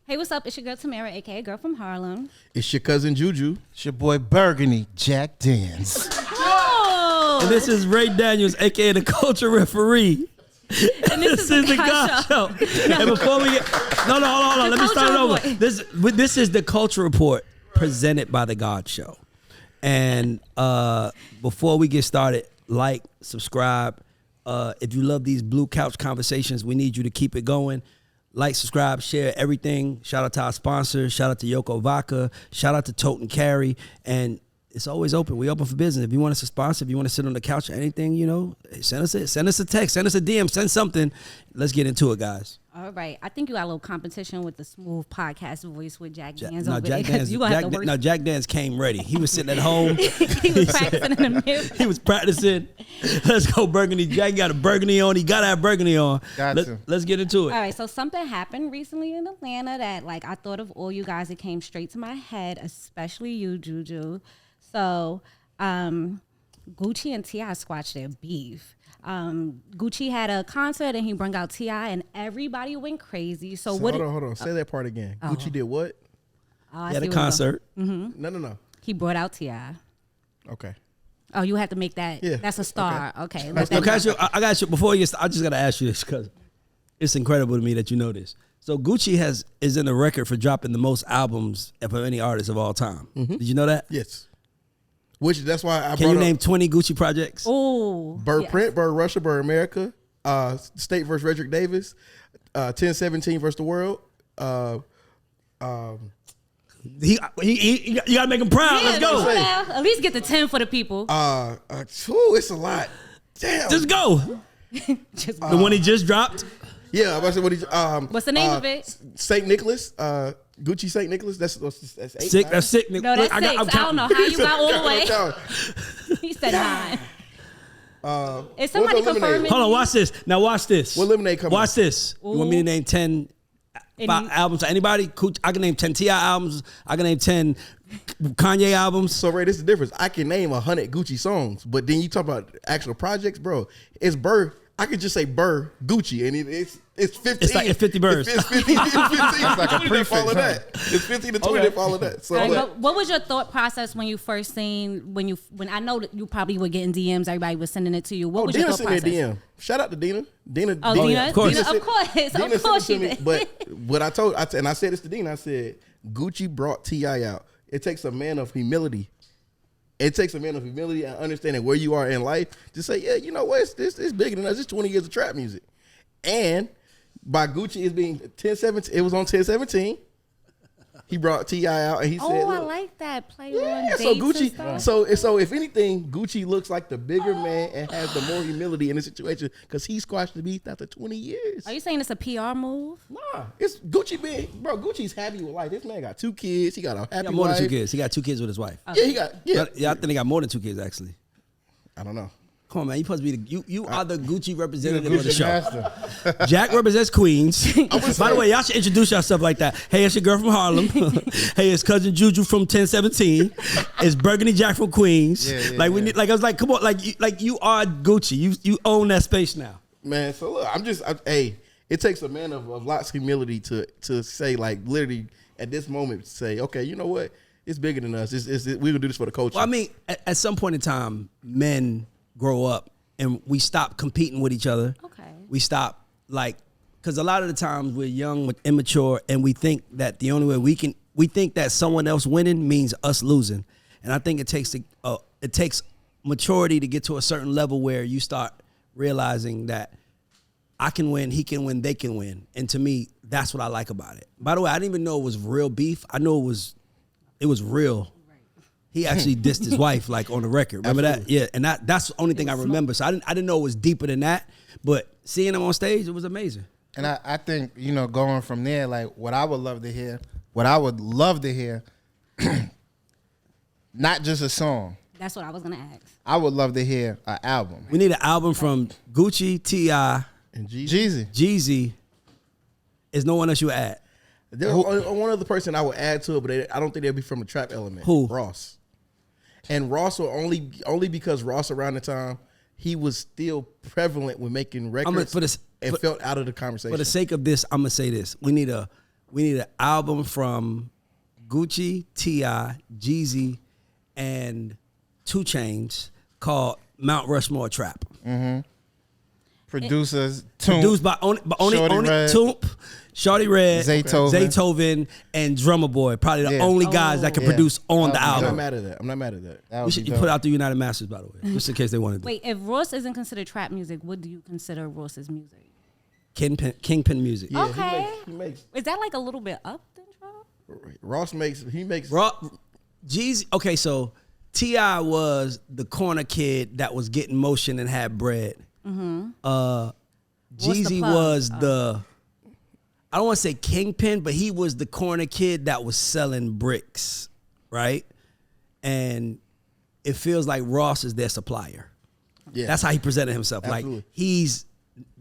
Hey, what's up? It's your girl Tamara, aka Girl from Harlem. It's your cousin Juju. It's your boy Burgundy, Jack Dance. Oh! And this is Ray Daniels, aka the Culture Referee. And this is the God Show. No. And before we get, hold on. Let me start it over. This is the Culture Report presented by the God Show. And before we get started, like, subscribe. If you love these Blue Couch conversations, we need you to keep it going. Like, subscribe, share everything. Shout out to our sponsors. Shout out to Yoko Vodka. Shout out to Tote and Carry. And it's always open. We open for business. If you want us to sponsor, if you want to sit on the couch or anything, you know, send us a text, send us a DM, send something. Let's get into it, guys. All right. I think you got a little competition with the smooth podcast voice with Jack Dance. Jack Dance came ready. He was sitting at home. He was practicing in the mirror. He was practicing. Let's go Burgundy. Jack got a burgundy on. He got to have burgundy on. Let's get into it. All right. So something happened recently in Atlanta that, like, I thought of all you guys. It came straight to my head, especially you, Juju. So Gucci and T.I. squashed their beef. Gucci had a concert and he brought out T.I. and everybody went crazy. So what? Hold on. Say that part again. Gucci did what? He had a concert. Mm-hmm. No. He brought out T.I. Okay. Oh, you have to make that. Yeah. That's a star. Okay. I got you. Before you start, I just got to ask you this because it's incredible to me that you know this. So Gucci is in the record for dropping the most albums of any artist of all time. Mm-hmm. Did you know that? Yes. Which that's why I Can you name 20 Gucci projects? Oh, Bird yes. Print, Bird Russia, Bird America, State versus Frederick Davis, 1017 versus the World. You gotta make him proud. Yeah, let's go. At least get the 10 for the people. It's a lot. Damn. Just go. The one he just dropped. Yeah, I'm about to say what he. What's the name of it? St. Nicholas. Gucci St. Nicholas. That's 8. Sick. That's sick. No, that's 6. I don't know how you got all the way. He said 9. Is somebody confirming? Hold on. Watch this. Now watch this. What lemonade coming? Watch this. Ooh. You want me to name 10 albums to anybody? I can name 10 T.I. albums. I can name 10 Kanye albums. So Ray, this is the difference. I can name 100 Gucci songs, but then you talk about actual projects, bro. It's Burr. I could just say Burr Gucci, and it's 15. It's like 50 Burrs. It's 15. It's like a prefix. It's 15 to 20 that follow that. So what was your thought process when you first seen when I know that you probably were getting DMs, everybody was sending it to you. What was your thought process? DM. Shout out to Dina. Dina. Of course. Dina of course she did. But what I said this to Dina. I said Gucci brought T.I. out. It takes a man of humility. It takes a man of humility and understanding where you are in life to say, yeah, you know what, it's bigger than us. It's 20 years of trap music. And by Gucci is being 1017, it was on 1017. He brought T.I. out and he said, I like that. Play on so Gucci, so if anything, Gucci looks like the bigger man and has the more humility in the situation because he squashed the beef after 20 years. Are you saying it's a PR move? Nah, it's Gucci being, bro, Gucci's happy with life. This man got 2 kids. He got a happy wife. More than 2 kids. He got 2 kids with his wife. Okay. Yeah, I think he got more than 2 kids actually. I don't know. Come on, man. You supposed to be you are the Gucci representative of the show. Jack represents Queens. By the way, y'all should introduce yourself like that. Hey, it's your girl from Harlem. Hey, it's cousin Juju from 1017. It's Burgundy Jack from Queens. We need, I was like, come on, you are Gucci. You own that space now. Man, so look, it takes a man of lots of humility to say, like, literally at this moment, say, okay, you know what? It's bigger than us. We're gonna do this for the culture. Well, I mean, at some point in time, men grow up and we stop competing with each other. Okay. We stop because a lot of the times we're young, we're immature, and we think that the only way we think that someone else winning means us losing. And I think it takes maturity to get to a certain level where you start realizing that I can win, he can win, they can win. And to me, that's what I like about it. By the way, I didn't even know it was real beef. I know it was real. He actually dissed his wife on the record. Remember Absolutely. that? Yeah, and that's the only thing I remember. So I didn't know it was deeper than that. But seeing him on stage, it was amazing. And I think, going from there, what I would love to hear, not just a song. That's what I was gonna ask. I would love to hear an album. We need an album from Gucci, T.I., and Jeezy. Jeezy. Is no one else you add? There's one other person I would add to it, but I don't think they'd be from the trap element. Who? Ross. And Ross will only because Ross around the time he was still prevalent with making records and felt out of the conversation. For the sake of this, I'm gonna say this: we need a we need an album from Gucci, T.I., Jeezy, and 2 Chainz called Mount Rushmore Trap. Producers, Produced by only Toomp, Shorty Red, Zaytoven, and Drummer Boy. Probably the only guys that can produce on the album. I'm not mad at that. You should put out the United Masters, by the way, just in case they wanted to. Wait, if Ross isn't considered trap music, what do you consider Ross's music? Kingpin music. Yeah, Okay. he makes Is that like a little bit up than trap? Ross makes Jeezy. Okay, so T.I. was the corner kid that was getting motion and had bread. Jeezy was the, I don't want to say kingpin, but he was the corner kid that was selling bricks, right? And it feels like Ross is their supplier. Yeah, that's how he presented himself. Absolutely. Like he's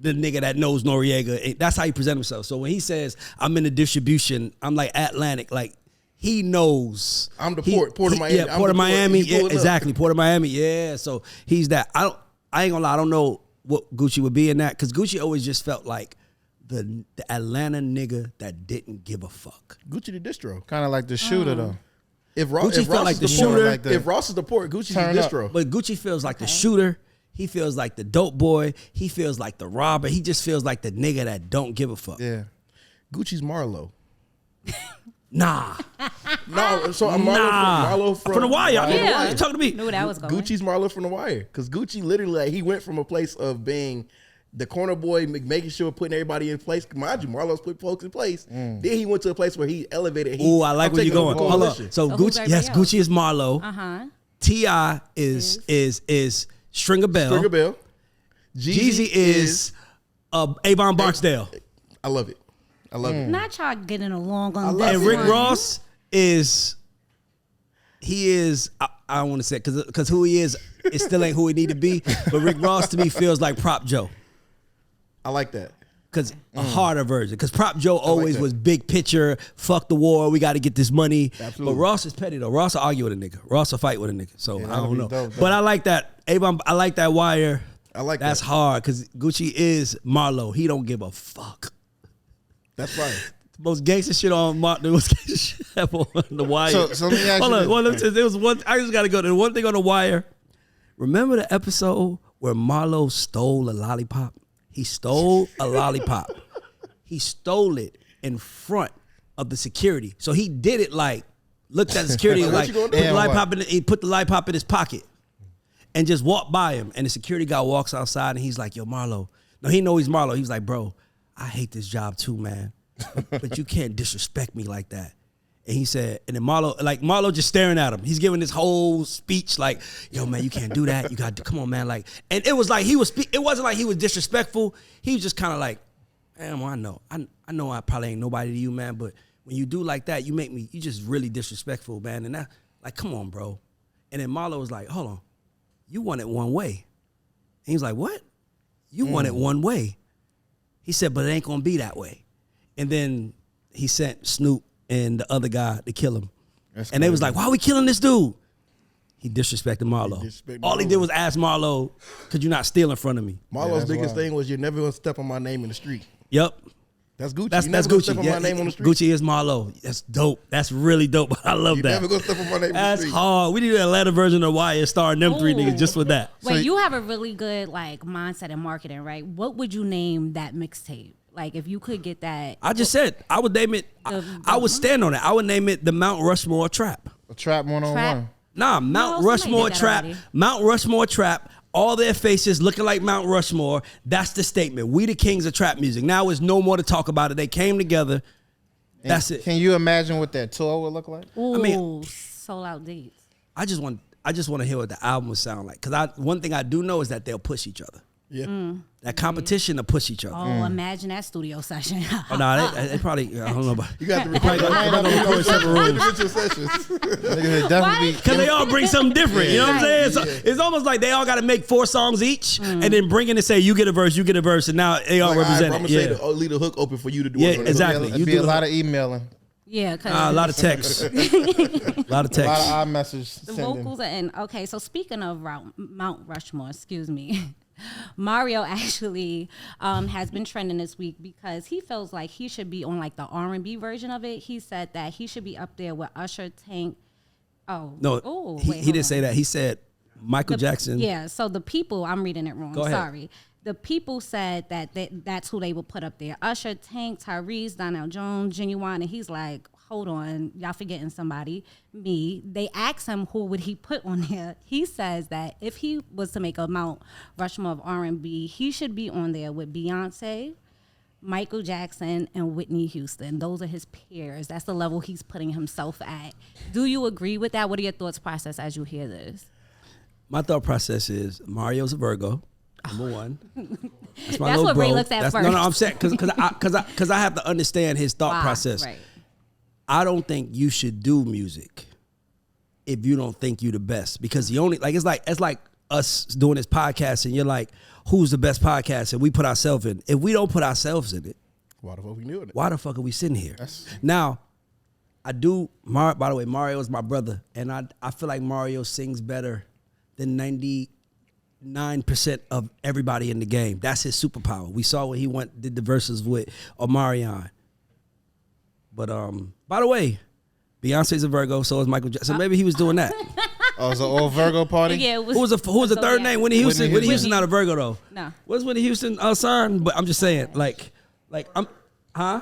the nigga that knows Noriega. That's how he presented himself. So when he says I'm in the distribution, I'm like Atlantic, like. He knows. I'm the Port of Miami. Yeah, Port of Miami. Yeah, exactly. Port of Miami. Yeah. So he's that. I ain't gonna lie. I don't know what Gucci would be in that because Gucci always just felt like the Atlanta nigga that didn't give a fuck. Gucci the distro. Kind of like the shooter though. If Ross felt like the shooter, if Ross is the Port, Gucci's the distro. But Gucci feels like the shooter. He feels like the dope boy. He feels like the robber. He just feels like the nigga that don't give a fuck. Yeah. Gucci's Marlo. Nah. No, so I'm Marlo from The Wire. I mean, Yeah. Why you talking to me? Knew where that was going. Gucci's Marlo from The Wire. Because Gucci literally, like, he went from a place of being the corner boy, making sure putting everybody in place. Mind you, Marlo's put folks in place. Then he went to a place where he elevated. Ooh, I like where you're going. Hold on. So Gucci, yes, else? Gucci is Marlo. T.I. is Stringer Bell. Jeezy is Avon Barksdale. I love it. I love it. Not y'all getting along on this. And Rick Ross is, I don't want to say because who he is, it still ain't who he need to be. But Rick Ross to me feels like Prop Joe. I like that. Because a harder version. Because Prop Joe always was big picture, fuck the war, we got to get this money. Absolutely. But Ross is petty though. Ross will argue with a nigga. Ross will fight with a nigga. So I don't know. Dope, but I like that. Avon, I like that Wire. I like that's that. hard because Gucci is Marlo. He don't give a fuck. That's right. Most gangster shit on the most gangster shit on The Wire. So let me ask you there was one. I just gotta go. There's one thing on The Wire. Remember the episode where Marlo stole a lollipop? He stole a lollipop. He stole it in front of the security. So he did it like looked at the security like put the lollipop he put the lollipop in his pocket and just walked by him. And the security guy walks outside and he's like, "Yo, Marlo." No, he know he's Marlo. He's like, "Bro, I hate this job too, man. But you can't disrespect me like that." And he said, and then Marlo just staring at him. He's giving this whole speech like, "Yo, man, you can't do that. You got to, come on, man." Like, and it was like it wasn't like he was disrespectful. He was just kind of like, "Damn, I know I probably ain't nobody to you, man. But when you do like that, you just really disrespectful, man." And that, like, come on, bro. And then Marlo was like, "Hold on, you want it one way." And he was like, "What? You want it one way?" He said, "But it ain't gonna be that way." And then he sent Snoop and the other guy to kill him. And they was like, "Why are we killing this dude?" He disrespected Marlo. All he did was ask Marlo, "Could you not steal in front of me?" Marlo's biggest thing was, "You're never gonna step on my name in the street." Yep. That's Gucci. That's Gucci. Step on my name on the street. Gucci is Marlo. That's dope. That's really dope. I love that. You're never gonna step on my name in the street. That's hard. We need an Atlanta version of Wire starring them three niggas just with that. Wait, you have a really good like mindset in marketing, right? What would you name that mixtape? Like, if you could get that. I just said, I would name it, I would stand on it. I would name it the Mount Rushmore Trap. A trap 101. Nah, Mount Rushmore Trap. Already. Mount Rushmore Trap. All their faces looking like Mount Rushmore. That's the statement. We the kings of trap music. Now it's no more to talk about it. They came together. And that's it. Can you imagine what that tour would look like? Ooh, I mean, sold out dates. I just want to hear what the album would sound like. Because one thing I do know is that they'll push each other. Yeah. That competition to push each other. Oh, imagine that studio session. Oh, no, they probably, I don't know about. You got to record separate rooms. Because they all bring something different. You know what I'm saying? So it's almost like they all got to make 4 songs each and then bring in and say, you get a verse, and now they all represent it. I'm going to say, leave the hook open for you to do it. Yeah, exactly. It'd be a lot of emailing. Yeah, a lot of text. A lot of text. A lot of iMessage. The vocals are in. Okay, so speaking of Mount Rushmore, excuse me. Mario actually has been trending this week because he feels like he should be on like the R&B version of it. He said that he should be up there with Usher, Tank. Oh No, oh, he didn't say that. He said Michael Jackson. Yeah, so the people, I'm reading it wrong. Go ahead. Sorry. The people said that that's who they would put up there. Usher, Tank, Tyrese, Donnell Jones, Genuine, and he's like, hold on, y'all forgetting somebody. Me. They asked him who would he put on there. He says that if he was to make a Mount Rushmore of R&B, he should be on there with Beyonce, Michael Jackson, and Whitney Houston. Those are his peers. That's the level he's putting himself at. Do you agree with that? What are your thoughts process as you hear this? My thought process is Mario's a Virgo. Number one. That's That's what Ray looks at first. No, I'm saying because I have to understand his thought process. Right. I don't think you should do music if you don't think you the best, because the only it's like us doing this podcast and you're like, who's the best podcast, and we put ourselves in. If we don't put ourselves in it, Why the fuck we doing it? why the fuck are we sitting here? Now, I do. By the way, Mario is my brother, and I feel like Mario sings better than 99% of everybody in the game. That's his superpower. We saw when he did the verses with Omarion. But by the way, Beyonce's a Virgo, so is Michael Jackson. So maybe he was doing that. Oh, it's an old Virgo party? Yeah, Who was the third name? Whitney Houston. Whitney Houston not a Virgo though. No. What's Whitney Houston sign? But I'm just saying, huh?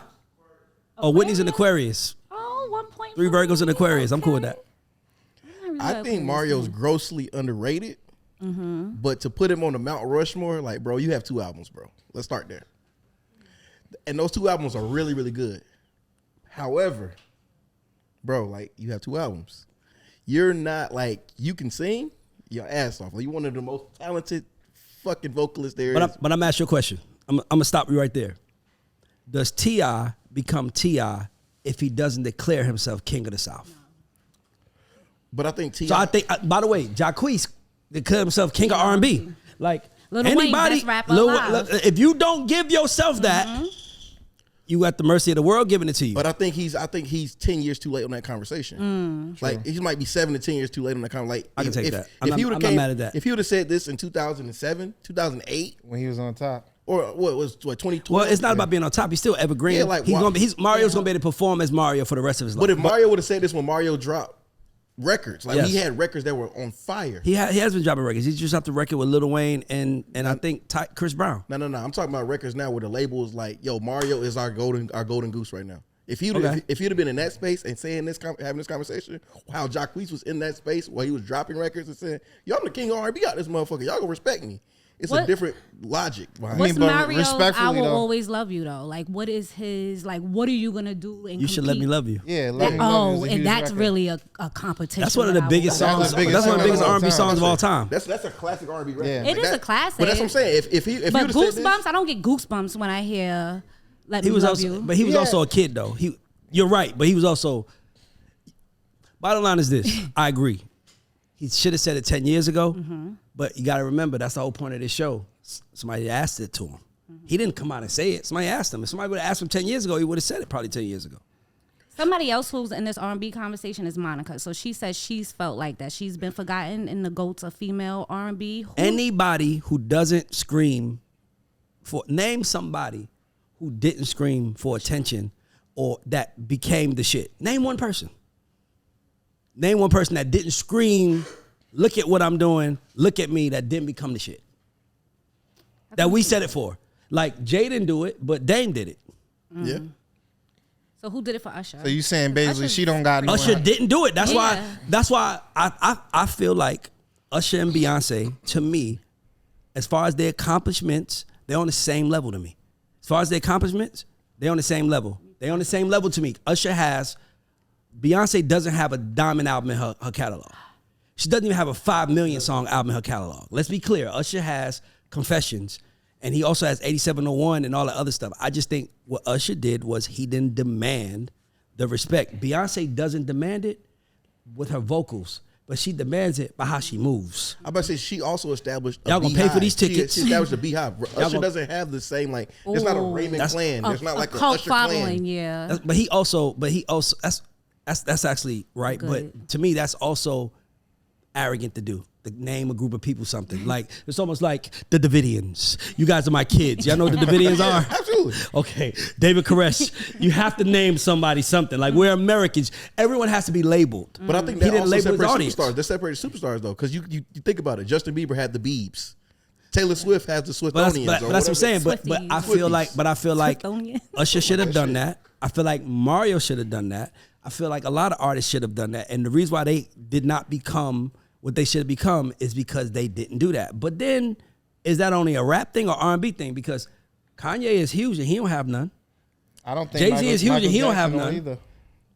Oh, Whitney's an Aquarius. Oh, 1 point. 3 Virgos in Aquarius. I'm cool with that. I think Mario's grossly underrated. But to put him on the Mount Rushmore, like, bro, you have 2 albums, bro. Let's start there. And those 2 albums are really, really good. However, bro, like, you have 2 albums. You're not like, you can sing your ass off. Like, you're one of the most talented fucking vocalists there is. But I'm asking you a question. I'm gonna stop you right there. Does T.I. become T.I. if he doesn't declare himself king of the South? But I think T.I. So I think, by the way, Jacquees declared himself king of R&B. Like, Lil Wayne, anybody, best rapper alive. if you don't give yourself that, you at the mercy of the world giving it to you. But I think he's 10 years too late on that conversation. Like, he might be 7 to 10 years too late on that conversation. Like, I can take that. If I'm not mad at that. If he would have said this in 2007, 2008, When he was on top. or what was 2012? Well, it's not about being on top. He's still evergreen. Yeah, like, Mario's gonna be able to perform as Mario for the rest of his life. But if Mario would have said this when Mario dropped records, like, Yes. he had records that were on fire. he has been dropping records. He just dropped the record with Lil Wayne and I think Chris Brown. No. I'm talking about records now where the label is like, yo, Mario is our golden goose right now. If you'd have been in that space and saying this, having this conversation, how Jacquees was in that space while he was dropping records and saying, yo, I'm the king of R&B out this motherfucker. Y'all gonna respect me. It's a different logic behind What's it. but Mario's respectfully, I Will though- Always Love You, though? Like, what is his, like, what are you going to do and You should let me love you. Yeah, That, Let Me Love You is a and huge that's record. really a competition. That's one of the with I biggest Will songs. the biggest That's one of the song biggest of all R&B time. songs of all time. That's a classic R&B record. Yeah. It is a classic. But that's what I'm saying. If you But would have said this, Goosebumps, I don't get goosebumps when I hear Let He Me was Love also, You. but he was also a kid though. You're right, but he was also. Bottom line is this: I agree. He should have said it 10 years ago, but you got to remember that's the whole point of this show. Somebody asked it to him. He didn't come out and say it. Somebody asked him. If somebody would have asked him 10 years ago, he would have said it probably 10 years ago. Somebody else who's in this R&B conversation is Monica. So she says she's felt like that. She's been forgotten in the GOATs of female R&B. Anybody who doesn't scream name somebody who didn't scream for attention or that became the shit. Name one person. Name one person that didn't scream, look at what I'm doing, look at me, that didn't become the shit. That we said it for. Like, Jay didn't do it, but Dame did it. yeah. So who did it for Usher? So you saying basically Usher- she don't got no Usher didn't do it. That's Yeah. why I feel like Usher and Beyonce, to me, as far as their accomplishments, they're on the same level to me. As far as their accomplishments, they're on the same level. They're on the same level to me. Beyonce doesn't have a diamond album in her catalog. She doesn't even have a 5 million song album in her catalog. Let's be clear. Usher has Confessions, and he also has 8701 and all that other stuff. I just think what Usher did was he didn't demand the respect. Beyonce doesn't demand it with her vocals, but she demands it by how she moves. I'm about to say she also established a Y'all gonna pay for beehive. these tickets. She established a beehive. Usher gonna- doesn't have the same, like, there's not a Ooh. Raymond clan. There's not like a cult Usher following, clan. yeah. But he also that's actually right. Good. But to me, that's also arrogant to do. to name a group of people something. Like it's almost like the Davidians. You guys are my kids. Y'all know what the Davidians are? Absolutely. Okay, David Koresh. You have to name somebody something. Like we're Americans. Everyone has to be labeled. But I think that also separates superstars. They separated superstars though, because you think about it. Justin Bieber had the Biebs. Taylor Swift has the Swiftonians. But that's what I'm saying. But I feel like Usher should have done that. I feel like Mario should have done that. I feel like a lot of artists should have done that. And the reason why they did not become what they should have become is because they didn't do that. But then, is that only a rap thing or R&B thing? Because Kanye is huge and he don't have none. I don't think Jay-Z is huge and he don't have none. Either.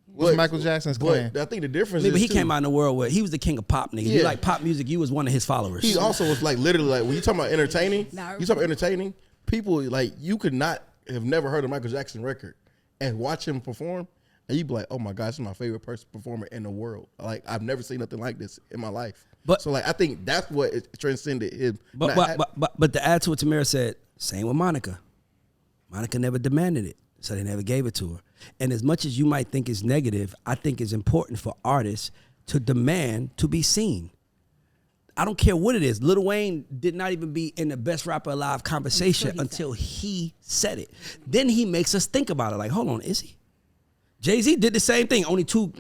What's Michael Jackson's claim? I think the difference is but he came out in the world where he was the king of pop, nigga. Yeah. You like pop music, you was one of his followers. He also was like literally like when you talking about entertaining, people like you could not have never heard a Michael Jackson record and watch him perform. And you'd be like, oh my God, this is my favorite performer in the world. Like, I've never seen nothing like this in my life. But so, like, I think that's what it transcended him. But to add to what Tamara said, same with Monica. Monica never demanded it, so they never gave it to her. And as much as you might think is negative, I think it's important for artists to demand to be seen. I don't care what it is. Lil Wayne did not even be in the best rapper alive conversation until he said it. Then he makes us think about it. Like, hold on, is he? Jay-Z did the same thing. Only two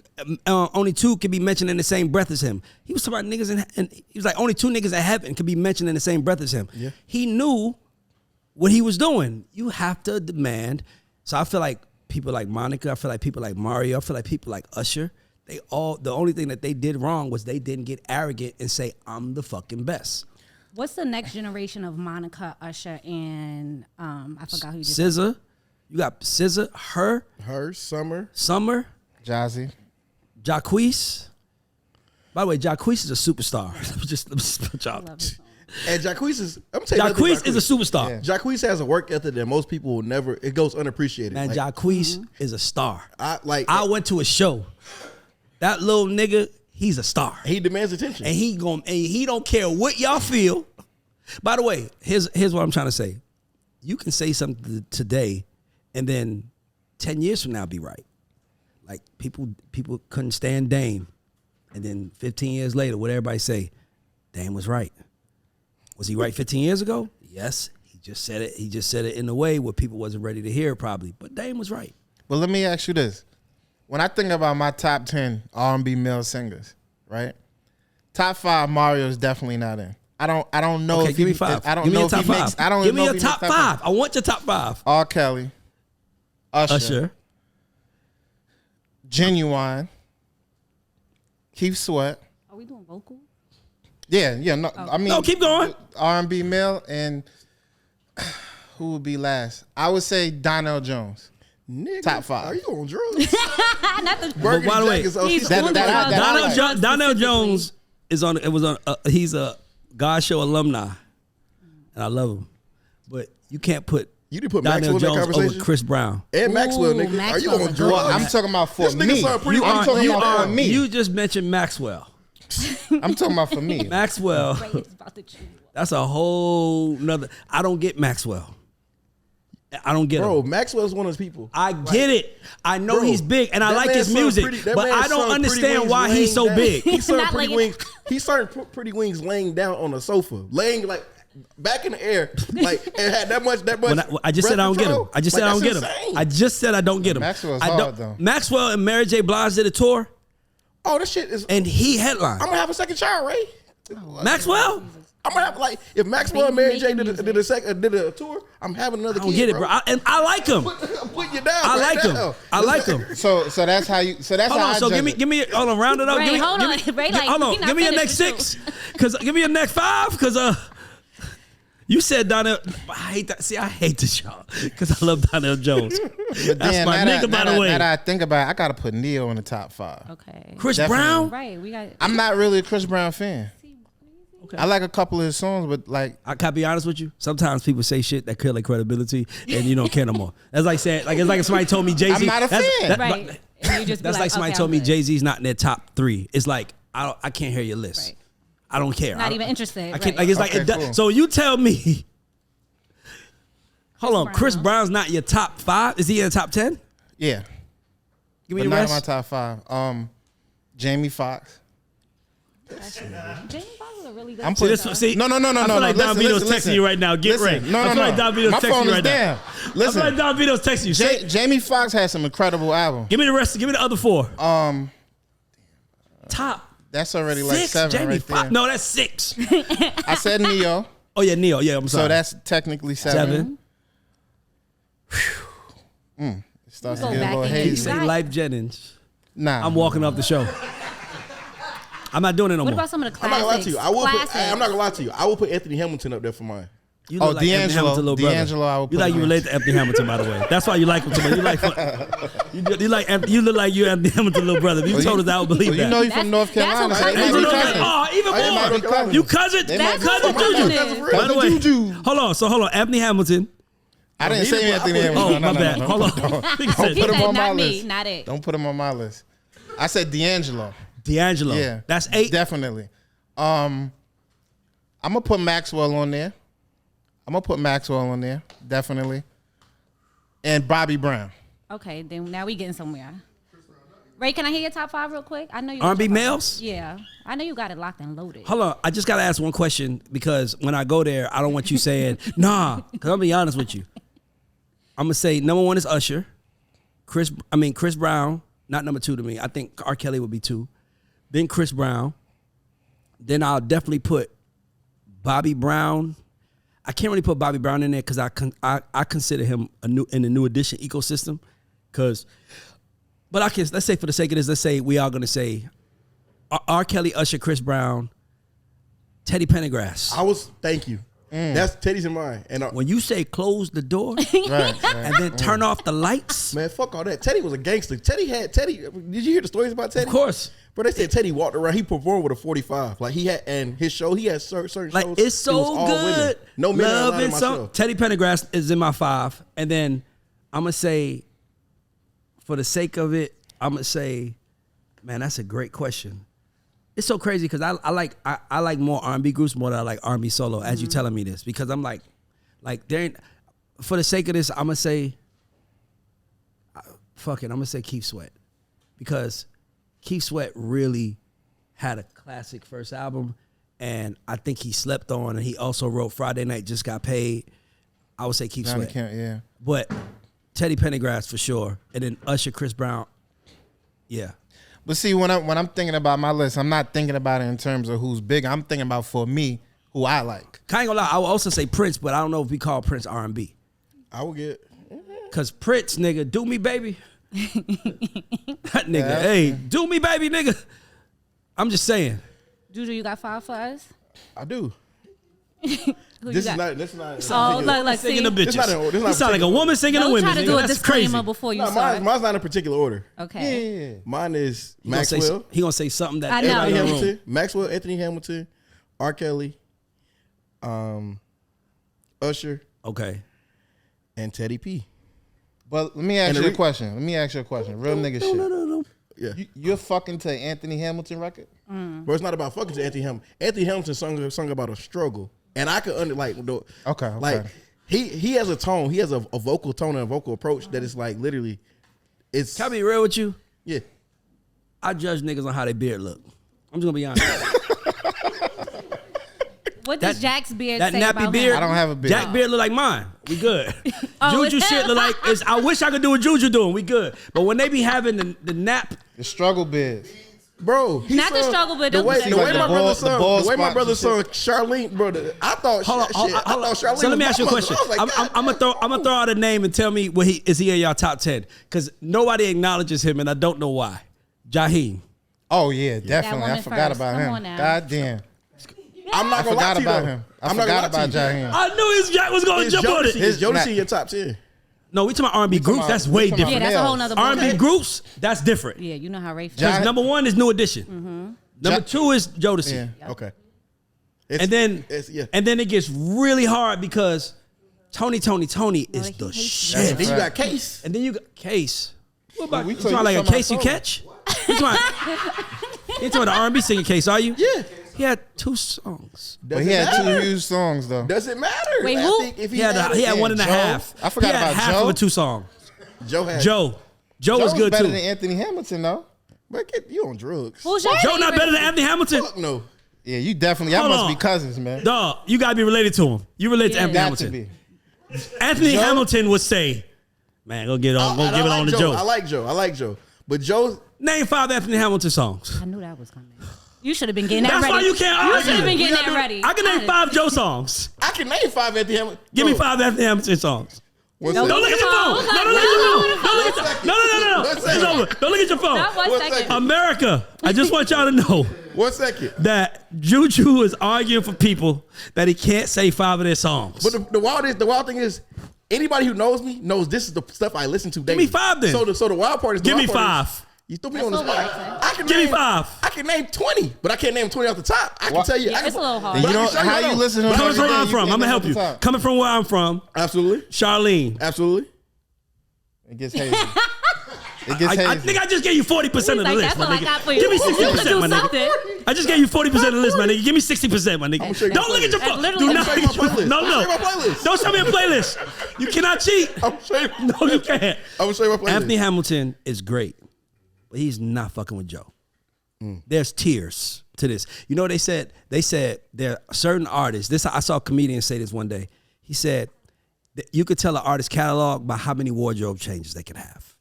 can be mentioned in the same breath as him. He was talking about niggas and he was like, only 2 niggas in heaven can be mentioned in the same breath as him. Yeah. He knew what he was doing. You have to demand. So I feel like people like Monica, I feel like people like Mario, I feel like people like Usher, the only thing that they did wrong was they didn't get arrogant and say, I'm the fucking best. What's the next generation of Monica, Usher, and I forgot who you just SZA. You got SZA, her, Summer, Jazzy, Jacquees. By the way, Jacquees is a superstar. let me just put y'all. And Jacquees is, I'm telling you, Jacquees is a superstar. Yeah. Jacquees has a work ethic that most people will never. It goes unappreciated. Man, like, Jacquees is a star. I went to a show. That little nigga, he's a star. He demands attention, and he don't care what y'all feel. By the way, here's what I'm trying to say. You can say something today, and then 10 years from now be right. Like people couldn't stand Dame, and then 15 years later, what everybody say, Dame was right. Was he right 15 years ago? Yes. He just said it. He just said it in a way where people wasn't ready to hear probably. But Dame was right. Well, let me ask you this. When I think about my top 10 R&B male singers, right? Top 5, Mario is definitely not in. I don't know okay, if give he, me 5. I don't give know me if your he top makes. 5. I don't give know me if your he top makes 5. I want your top 5. R. Kelly, Usher, Genuine, Keith Sweat. Are we doing vocal? Yeah. No, okay. I mean, no, keep going. R&B male, and who would be last? I would say Donnell Jones. Nigga, top 5. Are you on drugs? Not the But by the way, Donnell Jones is on. It was on. He's a God Show alumni, and I love him. But you can't put. You didn't put Donnell Maxwell in that Jones conversation? over Chris Brown. And Maxwell, nigga. Maxwell. Are you on drugs? Well, I'm talking about for me. I'm talking about for me. You just mentioned Maxwell. I'm talking about for me. Maxwell. That's a whole nother. I don't get Maxwell. I don't get Bro, him. Maxwell's one of those people. I get it. I know he's big, and I like his music, but I don't understand why he's so big. He started Pretty Wings laying down on a sofa, laying like back in the air, like and had that much. I just said I don't get him. I just said I don't get him. I just said I don't get him. Maxwell's hard though. Maxwell and Mary J. Blige did a tour. Oh, this shit is. And he headlined. I'm gonna have a second child, Ray. Maxwell. I'm gonna have like if Maxwell and Mary J. did a tour, I'm having another. I don't get it, bro. I like him. Put you down. I like him. I like him. So that's how you. So that's hold how on. I So judge give me. Hold on. Round it up. Ray, hold on. Ray, like, hold on. Give me your next 6. Cause give me your next 5. Cause you said Donnell. I hate that. See, I hate this y'all because I love Donnell Jones. But That's then, my nigga, by the way. Now that I think about it, I gotta put Neo in the top 5. Okay. Chris Definitely. Brown. Right. We got. I'm not really a Chris Brown fan. Okay. I like a couple of his songs, but like I can be honest with you. Sometimes people say shit that kill their credibility, and you don't care no more. That's like saying, like it's like if somebody told me Jay-Z. I'm not a fan. Right. And you just that's like somebody told me Jay-Z's not in their top 3. It's like I can't hear your list. Right. I don't care. Not even interested. I can't. Right. Like it's like Okay, cool. So you tell me. Hold on, Brown. Chris Brown's not your top 5. Is he in the top 10? yeah, Give me but the not rest. in my top 5. Jamie Foxx. Jamie Foxx is a really good. I'm See, putting. see, No. I feel like Don Vito's texting you right now. Get ready. No. I feel like Don Vito's My texting phone you is right now. down. I Listen, feel like Don Vito's texting you. Say, Jamie Foxx has some incredible albums. give me the rest. Give me the other 4. Top That's already like 6. 7 Jamie right Foxx. there. No, that's 6. I said Neo, Oh yeah, Neo. Yeah, I'm sorry. so that's technically 7. 7. It starts to Go get a back little and You get hazy. you say right. Life Jennings. Nah, I'm walking off the show. I'm not doing it no What more. about some of the I'm not classics? gonna lie to you. I will put. Classics. I'm not gonna lie to you. I will put Anthony Hamilton up there for mine. You Oh, look like Anthony D'Angelo. Hamilton's little brother. D'Angelo, I would You put like you him. relate to Anthony Hamilton, by the way. That's why you like him so much. You like you look like you Anthony Hamilton's little brother. If you told us, I would believe Well, that. you know he's from North That's Carolina. what so they I'm might be saying. cousins. Oh, even They might be more. cousins. You cousin? They That's might be what cousins. I'm That's saying. real. By the way, Juju. hold on. Anthony Hamilton. I didn't say Anthony Hamilton. Oh, No, my no, bad. no, Hold on. Don't He put him said, on my not me, list. not it. Don't put him on my list. I said D'Angelo. D'Angelo. Yeah, That's 8. Definitely. I'm gonna put Maxwell on there. Definitely. And Bobby Brown. Okay, then now we getting somewhere. Ray, can I hear your top 5 real quick? I know you. R&B got your males? 5. Yeah, I know you got it locked and loaded. Hold on. I just got to ask one question because when I go there, I don't want you saying, nah, because I'm going to be honest with you. I'm going to say number 1 is Usher. Chris Brown, not number 2 to me. I think R. Kelly would be 2. Then Chris Brown. Then I'll definitely put Bobby Brown. I can't really put Bobby Brown in there because I consider him in the New Edition ecosystem. But I can, let's say for the sake of this, let's say we are going to say R. Kelly, Usher, Chris Brown, Teddy Pendergrass. Thank you. That's Teddy's in mine. And When you say close the door Right. and then turn off the lights, man, fuck all that. Teddy was a gangster. Teddy. Did you hear the stories about Teddy? of course. Bro, they said Teddy walked around. He performed with a 45. Like he had, and his show, he had certain Like shows. it's it was so all good. Women. No men Love allowed in and my some. show. Teddy Pendergrass is in my 5, and then I'm gonna say, for the sake of it, I'm gonna say, man, that's a great question. It's so crazy because I like more R&B groups more than I like R&B solo. As you telling me this, because I'm like there ain't, for the sake of this, I'm gonna say, fuck it, I'm gonna say Keith Sweat, because Keith Sweat really had a classic first album, and I think he slept on, and he also wrote Friday Night Just Got Paid. I would say Keith Johnny Sweat. Kemp, yeah. But Teddy Pendergrass for sure, and then Usher, Chris Brown. Yeah, But see, when I'm thinking about my list, I'm not thinking about it in terms of who's big. I'm thinking about, for me, who I like. I ain't gonna lie. I would also say Prince, but I don't know if we call Prince R&B. I will get. Cause Prince, nigga, do me, baby. That nigga, Yeah. hey, do me, baby, nigga. I'm just saying. Juju, you got 5 for us? I do. Who This you is got? not. This is not. Oh, like Singing see, the bitches. This not a- this not You sound like a particular- woman singing the don't women. try to nigga. do a That's disclaimer crazy. before you No, start. mine's not in a particular order. Okay. Yeah. Mine is He gonna say- Maxwell, He gonna say something that I know. everybody in the room. Hamilton, Maxwell, Anthony Hamilton, R. Kelly, Usher, Okay. and Teddy P. But let me ask And you the a question. Real nigga shit. No. Yeah, You're fucking to Anthony Hamilton record? but it's not about fucking to Anthony Hamilton. Anthony Hamilton sung about a struggle, and I could Okay. like he has a tone, he has a vocal tone and a vocal approach that is like literally, it's Can I be real with you? yeah. I judge niggas on how they beard look. I'm just gonna be honest. What does That- Jack's beard that say nappy about beard- him? I don't have a beard. Jack beard look like mine. We good. Oh, Juju shit look like I wish I could do what Juju doing. We good. But when they be having the nap, The struggle biz. Bro, he Not the sung- struggle, but the don't way, say the way that. my The brother ball sung, the way my spots brother and sung shit. Charlene, brother. I thought hold on. I thought Charlene. So let me was ask you a my question. mother. I was like, I'm gonna throw out a name and tell me is he in your top 10? Because nobody acknowledges him, and I don't know why. Jaheim. Oh yeah, definitely. I woman forgot first. about Come him. on now. God damn. I'm not I gonna lie forgot to you about though. him. I I'm not forgot gonna lie about to you. Jaheim. I knew his Jack was gonna Is jump on Jodeci, it. is Jodeci Not- in your top 10? No, we talking about R&B groups. about- That's we way talking about Yeah, different. that's a whole males. nother R&B ball. groups, that's different. Yeah, you know how Ray feels. Jack- Because number 1 is New Edition. Number 2 is Jodeci. Yeah. Okay. And then yeah. and then it gets really hard because Tony is he the hates you. shit. Then you got Case. And then you got Case. What about We you? told Talking you like a something Case you I told catch? You talking about the R&B singing Case? Are you? Yeah. He had 2 songs. But Does he it had matter? 2 huge songs though. Does it matter? Wait, I who? think if He had Yeah, 1 and a Joe. half. I forgot he had about half Joe. of a 2 song. Joe had Joe was Joe's good better too. than Anthony Hamilton though. But you on drugs. Who's your Joe not favorite? better than Anthony Hamilton? Fuck no. Yeah, you definitely. Y'all Hold must on. be cousins, man. Dog, you gotta be related to him. You relate to Anthony Got Hamilton. to be. Anthony Hamilton would say, "Man, go give it on to Joe." I like Joe. But Joe. Name 5 Anthony Hamilton songs. I knew that was coming. You should have been getting that That's ready. why you can't You argue. should have been getting You gotta that ready. I can name 5 Joe songs. I can name 5 Anthony Hamilton. Give me 5 Anthony Hamilton songs. One Nope. Don't look at your phone. Hold No, on. don't look at your phone. No, Don't look at your No. One It's second. over. Don't look at your phone. Not 1 One second. second. America, I just want y'all to know 1 second. that Juju is arguing for people that he can't say 5 of their songs. But the wild thing is, anybody who knows me knows this is the stuff I listen to daily. me 5 then. So the wild part is. Give me 5. You threw me on the That's a little spot. hard. I can Give me name 5. I can name 20, but I can't name 20 off the top. I can tell you. Yeah, I can, it's a little hard. And but you I don't. can show How you though. listen to? Coming every from where day, I'm you from, can't I'm gonna name help off you. the top. Coming from where I'm from, Absolutely. Charlene. Absolutely. It gets hazy. It gets I hazy. think I just gave you 40% of the Like, list, that's my all I nigga. got for you. Give me You could 60%, do my nigga. something. I just gave you 40% of the list, my nigga. Give me 60%, my nigga. show you Don't my look at your playlist. phone. Literally, Do I'm not show you look at my your phone. playlist. No, I'm no. show you my playlist. Don't show me a playlist. You cannot cheat. I'm gonna show you. No, you can't. I'm gonna show you my playlist. Anthony Hamilton is great, but he's not fucking with Joe. There's tears to this. You know what they said? They said there are certain artists. I saw a comedian say this one day. He said that you could tell an artist catalog by how many wardrobe changes they can have.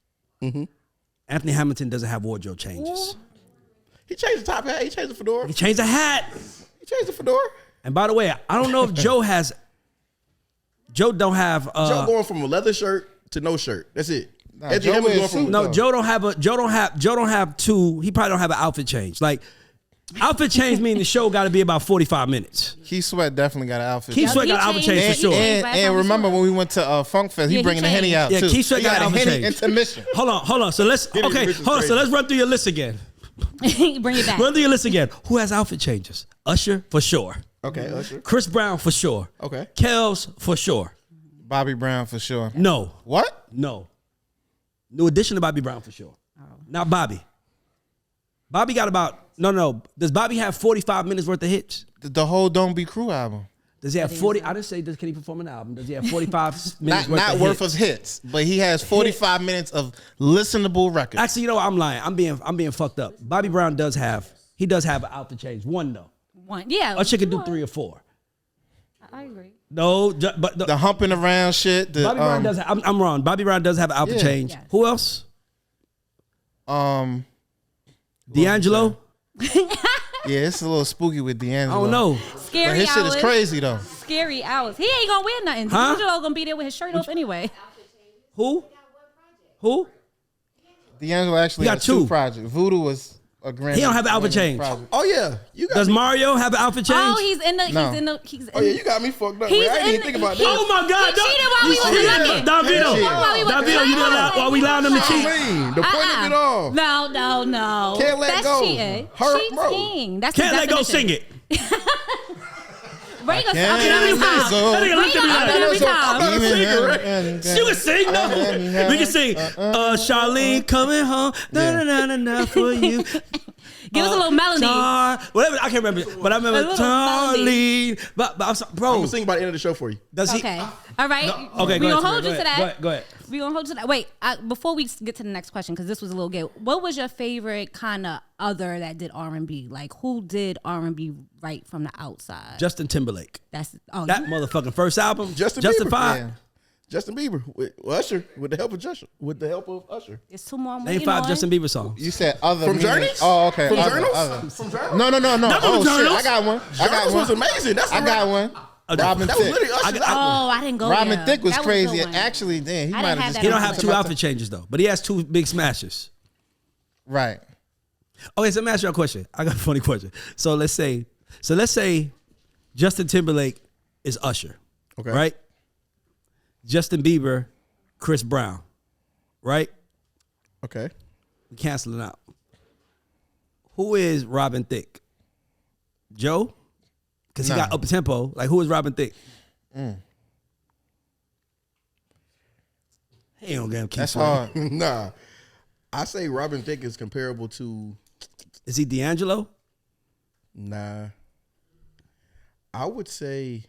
Anthony Hamilton doesn't have wardrobe changes. He changed the top hat. He changed the fedora. He changed the hat. He changed the fedora. And by the way, I don't know if Joe has. Joe don't have. Joe going from a leather shirt to no shirt. That's it. Nah, Anthony Joe Hamilton wears going from suit. No, Joe don't have a. Joe don't have two. He probably don't have an outfit change. Like outfit change means the show got to be about 45 minutes. Keith Sweat definitely got an outfit. Keith Yeah, Sweat he got an outfit changed. change for And- sure. and- And remember when we went to Funk Fest, Yeah, he he bringing the Henny out Yeah, too. Keith Sweat He got got a an outfit Henny change. intermission. Hold on. So let's Henny okay. Rich is Hold on. So crazy. let's run through your list again. Bring it back. Run through your list again. Who has outfit changes? Usher for sure. Okay, Usher. Chris Brown for sure. Okay. Kels for sure. Bobby Brown for sure. No. What? No. New addition to Bobby Brown for sure. Not Bobby. Bobby got about no. Does Bobby have 45 minutes worth of hits? The whole Don't Be Crew album. Does he have 40? I didn't say can he perform an album. Does he have 45 minutes Not worth worth of of hits? hits, but he has 45 minutes of listenable records. Actually, you know what? I'm lying. I'm being fucked up. Bobby Brown does have an outfit change. One though. One. Yeah. Usher could do 3 or 4. I agree. No, but The humping around shit. The, Bobby Brown does. I'm wrong. Bobby Brown does have an outfit Yeah. change. Yes. Who else? D'Angelo. Yeah, it's a little spooky with I D'Angelo. don't know. Scary But his shit hours. is crazy though. Scary hours. He ain't gonna wear nothing. Huh? D'Angelo gonna be there with his shirt off anyway. Who? D'Angelo actually He got has 2 2. projects. Voodoo was a Grammy. He don't have an outfit winning change. project. Oh yeah, you got. Does me. Mario have an outfit change? Oh, he's in the. No. Oh yeah, you got me fucked up. He's Man. I didn't in even think about he- that. Oh my God! He cheated while we wasn't looking. Davino, He cheated while we wasn't Davino, you didn't allow while we allowed him to cheat. Clean. The point of it all. No. Can't let That's go. cheating. Hurt, bro. Cheating. That's Can't the let go. definition. Sing it. Ray gonna Can't up it every let time. go. That nigga looked at me Up it like, every time. I'm not a singer, right? you can sing though. We can sing. Charlene coming home. Na na na na for you. Give us a little melody. Whatever. I can't remember. But I remember A little melody. Charlene. But I'm sorry, I'm bro. gonna sing by the end of the show for you. Does he? Okay. All right. Okay. We Go gonna ahead. hold you to that. Go ahead. We gonna hold you to that. Wait. Before we get to the next question, because this was a little gay. What was your favorite kind of other that did R&B? Like who did R&B right from the outside? Justin Timberlake. That That motherfucking first album. Justin Bieber. Justified. Yeah. Justin Bieber with Usher with the help of Usher Usher. It's 2 more. I'm Name waiting 5 on. Justin Bieber songs. You said other From meaning- Journeys? Oh, okay. From Other, Journals? other. From Journals? No. Not from Oh shit, Journals. I got one. I got Journals one. was amazing. That's I got one. Robin That was Thicke. literally Usher's album. Oh, I didn't go Robin there. Thicke was That a crazy. good one. Actually, damn, he I didn't might have have just. that He don't on have my 2 list. outfit changes though, but he has 2 big smashes. Right. Okay, so let me ask you a question. I got a funny question. So let's say Justin Timberlake is Usher. Okay. Right? Justin Bieber, Chris Brown. Right? Okay. We canceling out. Who is Robin Thicke? Joe? Because he Nah. got up tempo. Like who is Robin Thicke? He ain't gonna get him keep That's swearing. hard. Nah. I say Robin Thicke is comparable to Is he D'Angelo? nah. I would say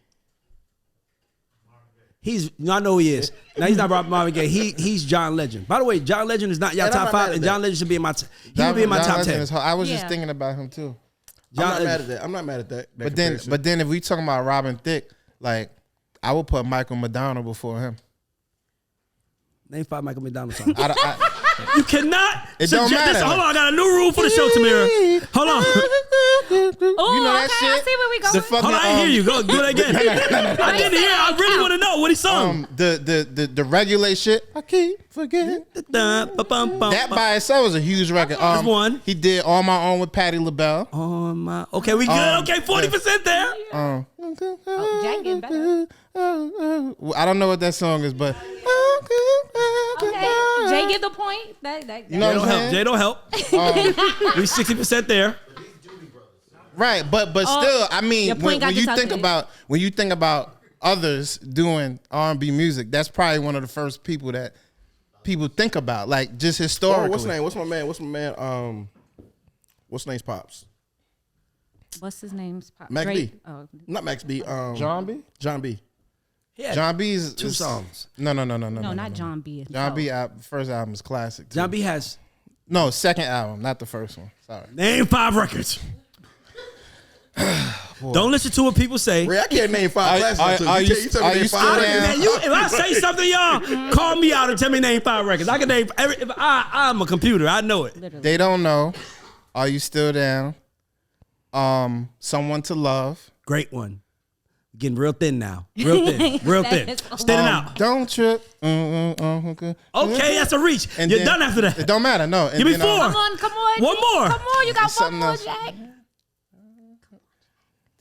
I know who he is. Now he's not Marvin Gaye. He's John Legend. By the way, John Legend is not y'all top 5, and John Legend should be in my. He would be in my top 10. I was just thinking about him too. I'm not mad at that. But then if we talking about Robin Thicke, like I would put Michael McDonald before him. Name 5 Michael McDonald songs. You cannot. It don't matter. Hold on, I got a new rule for the show, Tamira. Hold on. Oh, You know that shit? I see where we going. Fucking, Hold on, I hear you. Go do it again. I didn't hear. I really want to know what he sung. The regulate shit. I keep forgetting. That by itself was a huge record. That's one. He did All My Own with Patti LaBelle. Okay, we good. Okay, 40% there. Jack getting better. I don't know what that song is, but Okay, Jay get the point. you know what I'm saying? Jay don't help. We 60% there. Right, but still, I mean, when you think about others doing R&B music, that's probably one of the first people that people think about, like just historically. What's my man? What's name's pops? What's his name's pop? Max Drake. B. Oh. Not Max B. John B. John B. Yeah, John B's 2 songs. No, not John B. John B. First album is classic. Too. John B has second album, not the first one. Sorry. name 5 records. Don't listen to what people say. Ray, I can't name 5 classics. Are you still down? If I say something, y'all call me out and tell me name 5 records. I can name I'm a computer. I know it. Literally. They don't know. Are you still down? Someone to Love. Great one. Getting real thin now. Real thin. Real thin. Standing out. Don't trip. Okay, that's a reach. And You're then- done after that. It don't matter. No. Give me 4. Come on. One more. Come on, you got one Something more, else. Jack.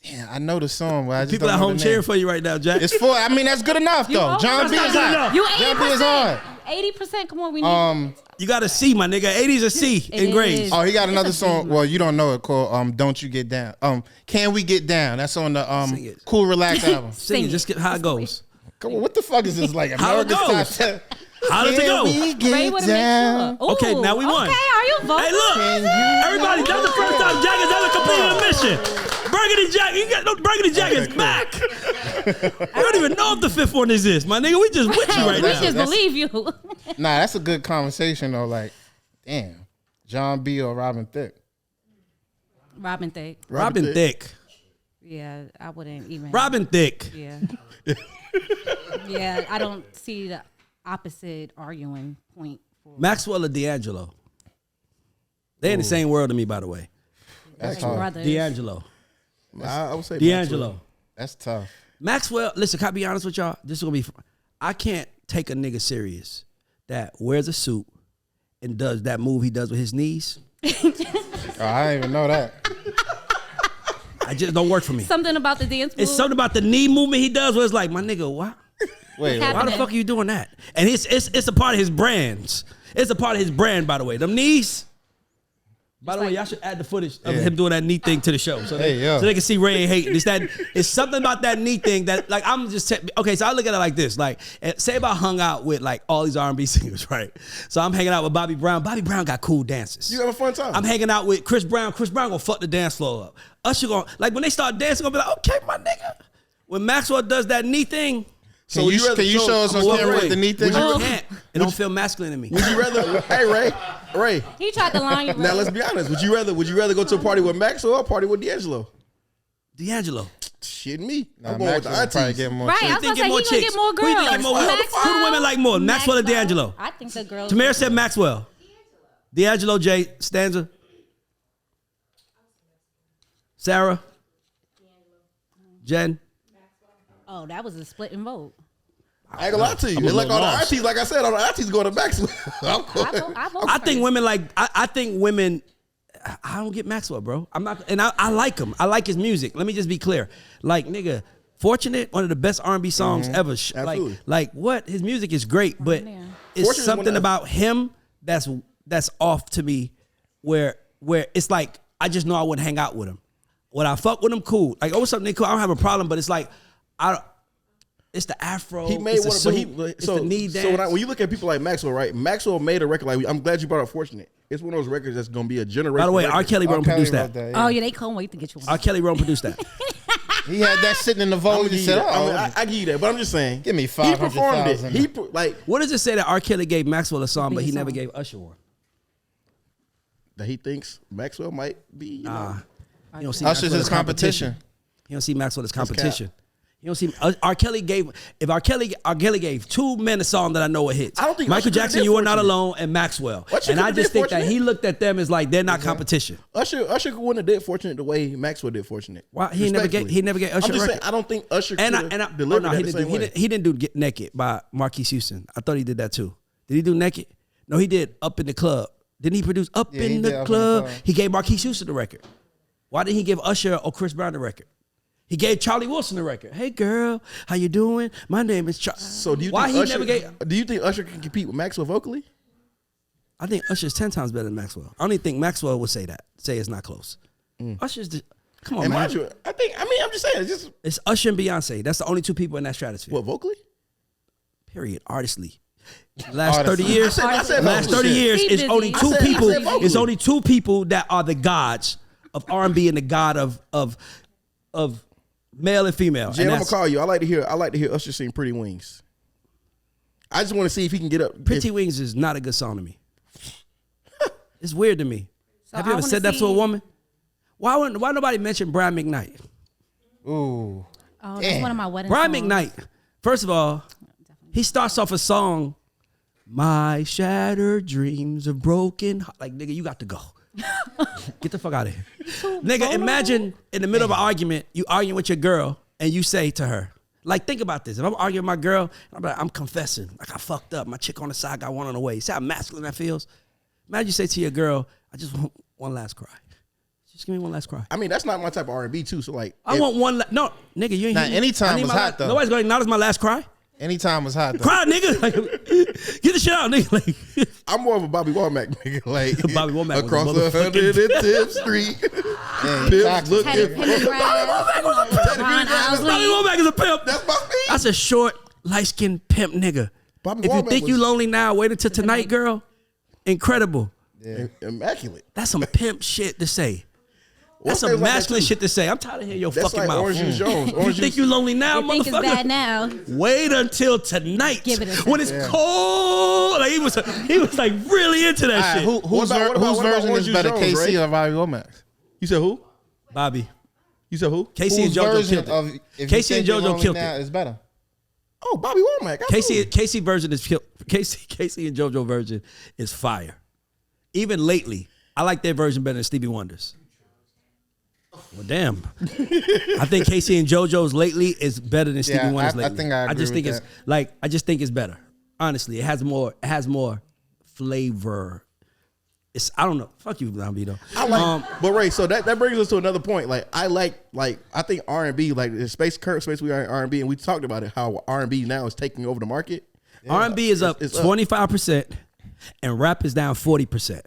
Yeah, I know the song, but I just People don't at know home the cheering name. for you right now, Jack. It's 4. I mean, that's good enough though. almost John B got is good hot. enough. You John B is hard. 80%. Come on, we need. You got a C, my nigga. 80's a C in It grades. is. Oh, he got It's another a song. big Well, you don't know it called "Don't You Get Down." Can We Get Down? That's on the Sing it. Cool Relax album. Sing it. Sing Just get how it goes. Come on, what the fuck is this like? How it America's goes? Top 10? How does it Can go? we Ray get would down? have made sure. Okay, now we won. Okay, are you voting? Hey, look, everybody, that's the first time Jack has ever completed a mission. Burgundy Jack, you got no Burgundy Jack is back. I don't even know if the 5th one exists, my nigga. We just with you right We now. just believe you. Nah, that's a good conversation though. Like, damn, John B or Robin Thicke. Robin Thicke. Robin Thicke. Yeah, I wouldn't even. Robin Thicke. Yeah. Yeah, I don't see the opposite arguing point. For Maxwell or D'Angelo? They in the same world to me, by the way. That's hard. brothers. D'Angelo. I would say D'Angelo. That's tough. Maxwell, listen, can I be honest with y'all? This is gonna be I can't take a nigga serious that wears a suit and does that move he does with his knees. Oh, I didn't even know that. I just don't work for me. Something about the dance move. It's something about the knee movement he does where it's like, my nigga, why? Wait, What's Why the fuck are you doing that? And it's a part of his brands. It's a part of his brand, by the way. Them knees. By the way, y'all should add the footage of him doing that knee thing to the show, so they can see Ray ain't hating. It's something about that knee thing that, like, I'm just okay. So I look at it like this: like, say if I hung out with like all these R&B singers, right? So I'm hanging out with Bobby Brown. Bobby Brown got cool dances. You have a fun time. I'm hanging out with Chris Brown. Chris Brown gonna fuck the dance floor up. Usher gonna, like, when they start dancing, gonna be like, okay, my nigga. When Maxwell does that knee thing. So can you show us on camera what the knee thing? I can't. It don't feel masculine to me. Would you rather? Hey, Ray. He tried to line you. Now let's be honest. Would you rather go to a party with Max or a party with D'Angelo? Shit, me. Nah, I'm going with the Maxwell probably aunties. get more. Right, chicks. I was gonna say he gonna chicks? get more Who you girls. think get more? Who do women like more, Maxwell or D'Angelo? I think the girls. Tamara said Maxwell. D'Angelo, Jay, Stanza. Sarah. Jen. Oh, that was a split and vote. I ain't gonna lie to you. I'm a It's like little all the lost. aunties, like I said, all the aunties going to Maxwell. I vote I for think it. women like. I think women. I don't get Maxwell, bro. I'm not, and I like him. I like his music. Let me just be clear. Like, nigga, Fortunate, one of the best R&B songs ever. Absolutely. Like what? His music is great, but Yeah. it's Fortunate is something one of- about him that's off to me. Where it's like I just know I wouldn't hang out with him. When I fuck with him, cool. Like, something cool. I don't have a problem, but it's like it's the afro. He made it's the one, suit, but it's the knee dance. So when you look at people like Maxwell, right? Maxwell made a record. Like, I'm glad you brought up Fortunate. It's one of those records that's gonna be a generation. By the way, R. Kelly wrote and produced that. Yeah. Oh yeah, they can't wait to get you on. R. Kelly wrote and produced that. He had that sitting in the vote. He said, I give you that, but I'm just saying. Give me He performed it. 500,000. What does it say that R. Kelly gave Maxwell a song, but he never gave Usher one? That he thinks Maxwell might be. You know. You don't see Usher's his competition. You don't see Maxwell as competition. You don't see R. Kelly gave. If R. Kelly gave two men a song that I know it hits. I don't think Michael Usher Jackson, You Are Not Alone, and Maxwell. And I just think that he looked at them as like they're not competition. Usher wouldn't have did Fortunate the way Maxwell did Fortunate. Why he never gave Usher. I'm just saying, I don't think Usher delivered the same way. He didn't do Get Naked by Marquise Houston. I thought he did that too. Did he do Naked? No, he did Up in the Club. Didn't he produce Up in the Club? He gave Marquise Houston the record. Why didn't he give Usher or Chris Brown the record? He gave Charlie Wilson the record. Hey girl, how you doing? My name is Charlie. So do you think Usher can compete with Maxwell vocally? I think Usher's 10 times better than Maxwell. I don't even think Maxwell would say that. Say it's not close. Usher's come on, man. I'm just saying. It's Usher and Beyonce. That's the only two people in that stratosphere. What, vocally? Period. Artistly. Last 30 years. Last 30 years is only two people. It's only two people that are the gods of R&B and the god of male and female. Jay, I'm gonna call you. I like to hear Usher sing Pretty Wings. I just want to see if he can get up. Pretty Wings is not a good song to me. It's weird to me. So Have you ever said that to a woman? Why nobody mention Brian McKnight? Ooh. Oh, that's one of my wedding Brian songs. McKnight. First of all, he starts off a song, My Shattered Dreams of Broken. Like, nigga, you got to go. Get the fuck out of here. Nigga, imagine in the middle of an argument, you arguing with your girl, and you say to her, like, think about this. If I'm arguing with my girl, I'm like, I'm confessing. Like, I fucked up. My chick on the side got one on the way. See how masculine that feels? Imagine you say to your girl, I just want one last cry. Just give me one last cry. I mean, that's not my type of R&B too. So like, I want one. No, nigga, you ain't. Now, anytime was hot though. Nobody's going to acknowledge my last cry. Anytime was hot though. Cry, nigga. Like, get the shit out, nigga. Like, I'm more of a Bobby Womack nigga. Like Bobby Womack across 110th Street. Pimps looking. Bobby Womack is a pimp. That's my thing. That's a short, light-skinned pimp nigga. If you think you lonely now, wait until tonight, girl. Incredible. Yeah. Immaculate. That's some pimp shit to say. That's some masculine shit to say. I'm tired of hearing your fucking like mouth. Orange Juice Jones. You think you lonely now, you motherfucker? think it's bad now. Wait until tonight. Give it a when it's cold. Like he was like really into that shit. Whose version is better, KC or Bobby Womack? You said who? Bobby. You said who? KC and JoJo killed it. KC and JoJo killed it. Is better. Oh, Bobby Womack. KC version is KC and JoJo version is fire. Even lately, I like their version better than Stevie Wonder's. Well, damn. I think KC and JoJo's lately is better than Stevie Wonder's lately. I think I agree with it's that. like I just think it's better. Honestly, it has more flavor. I don't know. Fuck you, Lambito. But Ray, so that brings us to another point. Like I think R&B, like the current space we are in R&B, and we talked about it, how R&B now is taking over the market. R&B is up 25% and rap is down 40%.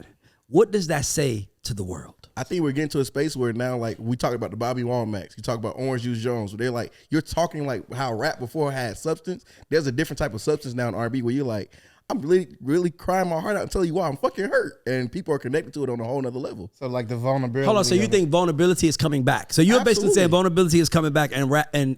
What does that say to the world? I think we're getting to a space where now, like, we talk about the Bobby Womacks, you talk about Orange Juice Jones, where they're like, you're talking like how rap before had substance. There's a different type of substance now in R&B where you're like, I'm really, really crying my heart out and tell you why I'm fucking hurt. And people are connected to it on a whole nother level. So like the vulnerability. Hold on, so you think vulnerability is coming back? So you're basically saying vulnerability is coming back and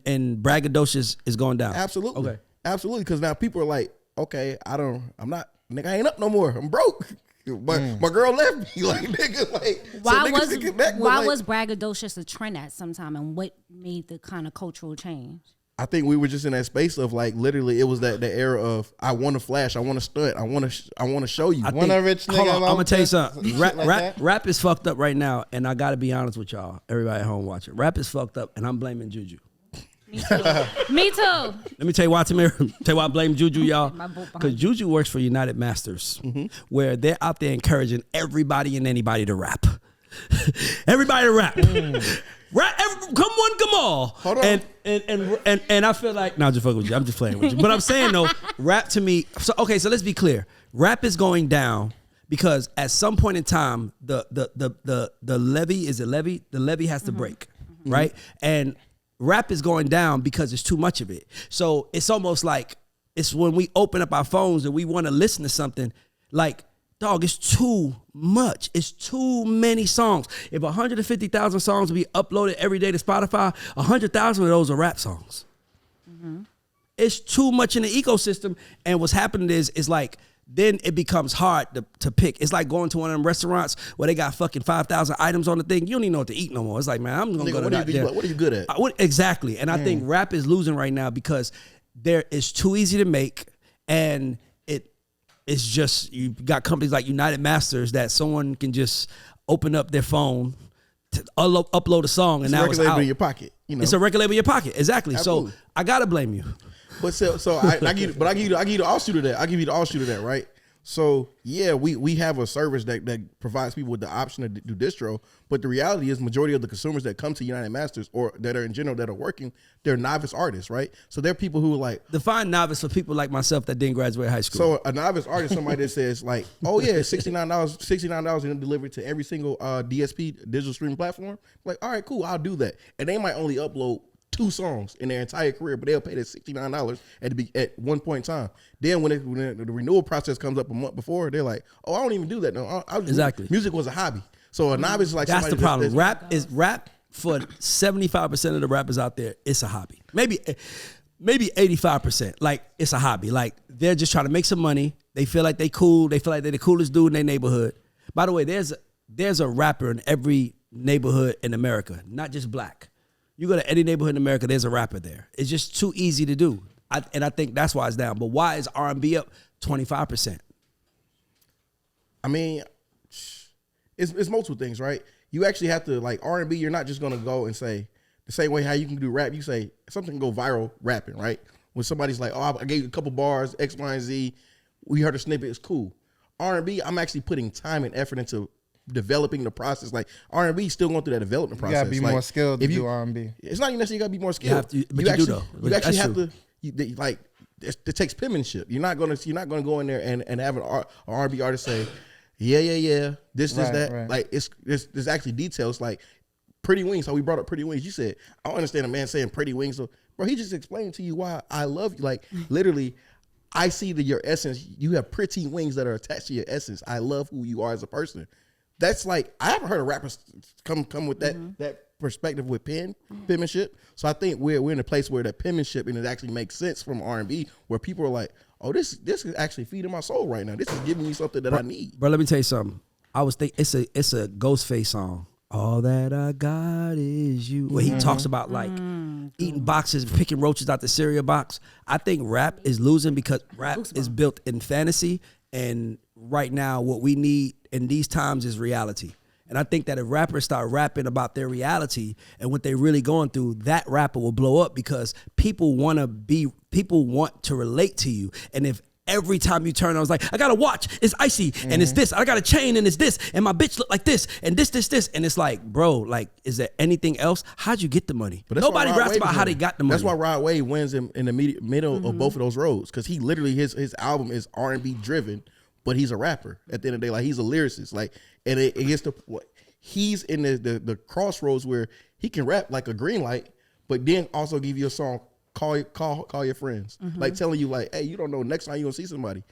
and braggadocious is going down? Absolutely. Okay. Absolutely. Because now people are like, okay, I ain't up no more. I'm broke. But my girl left me. Like, nigga, like, why was braggadocious a trend at some time, and what made the kind of cultural change? I think we were just in that space of like, literally, it was that era of I want to flash, I want to stunt, I want to show you. When a rich nigga, hold on, I'm gonna tell you something. Like rap is fucked up right now, and I gotta be honest with y'all, everybody at home watching. Rap is fucked up, and I'm blaming Juju. Me too. Let me tell you why, Tamir. Tell you why I blame Juju, y'all. Because Juju works for United Masters, where they're out there encouraging everybody and anybody to rap. Everybody to rap. Rap, come one, come all. Hold on. And I feel like, no, I'm just fucking with you. I'm just playing with you. But I'm saying though, rap to me. So let's be clear. Rap is going down because at some point in time, the levee has to break, right? And rap is going down because there's too much of it. So it's almost like it's when we open up our phones and we want to listen to something, like Dog, it's too much. It's too many songs. If 150,000 songs will be uploaded every day to Spotify, 100,000 of those are rap songs. Mm-hmm. It's too much in the ecosystem. And what's happening is like, then it becomes hard to pick. It's like going to one of them restaurants where they got fucking 5,000 items on the thing. You don't even know what to eat no more. It's like, man, I'm going to go to that. What are you good at? Exactly. And I think rap is losing right now because it's too easy to make, and it's just, you got companies like United Masters that someone can just open up their phone, to upload a song, and now it's out. In your pocket. You know? It's a record label in your pocket. Exactly. Absolutely. So I gotta blame you. But I give you the offshoot of that. I give you the offshoot of that, right? So yeah, we have a service that provides people with the option to do distro, but the reality is majority of the consumers that come to United Masters or that are in general that are working, they're novice artists, right? So they're people who are like, define novice for people like myself that didn't graduate high school. So a novice artist, somebody that says like, oh yeah, $69 and delivered to every single DSP, digital streaming platform. Like, all right, cool, I'll do that. And they might only upload 2 songs in their entire career, but they'll pay that $69 at one point in time. Then when the renewal process comes up a month before, they're like, "Oh, I don't even do that no." Exactly. Music was a hobby. So a novice is like, that's the problem. Rap for 75% of the rappers out there. It's a hobby. Maybe 85%. Like, it's a hobby. Like, they're just trying to make some money. They feel like they cool. They feel like they're the coolest dude in their neighborhood. By the way, there's a rapper in every neighborhood in America, not just black. You go to any neighborhood in America, there's a rapper there. It's just too easy to do. And I think that's why it's down. But why is R&B up 25%? I mean, it's multiple things, right? You actually have to, like, R&B, you're not just going to go and say, the same way how you can do rap, you say, something can go viral rapping, right? When somebody's like, oh, I gave you a couple bars, X, Y, and Z, we heard a snippet, it's cool. R&B, I'm actually putting time and effort into developing the process. Like, R&B still going through that development process. You gotta be more skilled to do R&B. It's not even necessarily you gotta be more skilled. You actually do though. You actually have to. Like, it takes penmanship. You're not gonna go in there and have an R&B artist say, yeah, this, that. Right. Like, there's actually details. Like, Pretty Wings. How we brought up Pretty Wings. You said, I don't understand a man saying Pretty Wings. So, bro, he just explained to you why I love you. Like, literally, I see your essence. You have pretty wings that are attached to your essence. I love who you are as a person. That's like, I haven't heard a rapper come with that perspective with penmanship. So I think we're in a place where that penmanship and it actually makes sense from R&B, where people are like, oh, this is actually feeding my soul right now. This is giving me something that I need. Bro, let me tell you something. I was thinking it's a Ghostface song. All that I got is you. Where he talks about like eating boxes, picking roaches out the cereal box. I think rap is losing because rap is built in fantasy, and right now what we need in these times is reality. And I think that if rappers start rapping about their reality and what they're really going through, that rapper will blow up because people want to relate to you. And if every time you turn, I was like, I got a watch, it's icy, and it's this. I got a chain, and it's this, and my bitch look like this, and this. And it's like, bro, like, is there anything else? How'd you get the money? But nobody raps about how they got the money. That's why Rod Wave wins in the middle of both of those roads, because he literally, his album is R&B driven, but he's a rapper at the end of the day. Like, he's a lyricist. Like, and it gets to, he's in the crossroads where he can rap like a green light, but then also give you a song, call your friends. Like, telling you, like, hey, you don't know, next time you're gonna see somebody.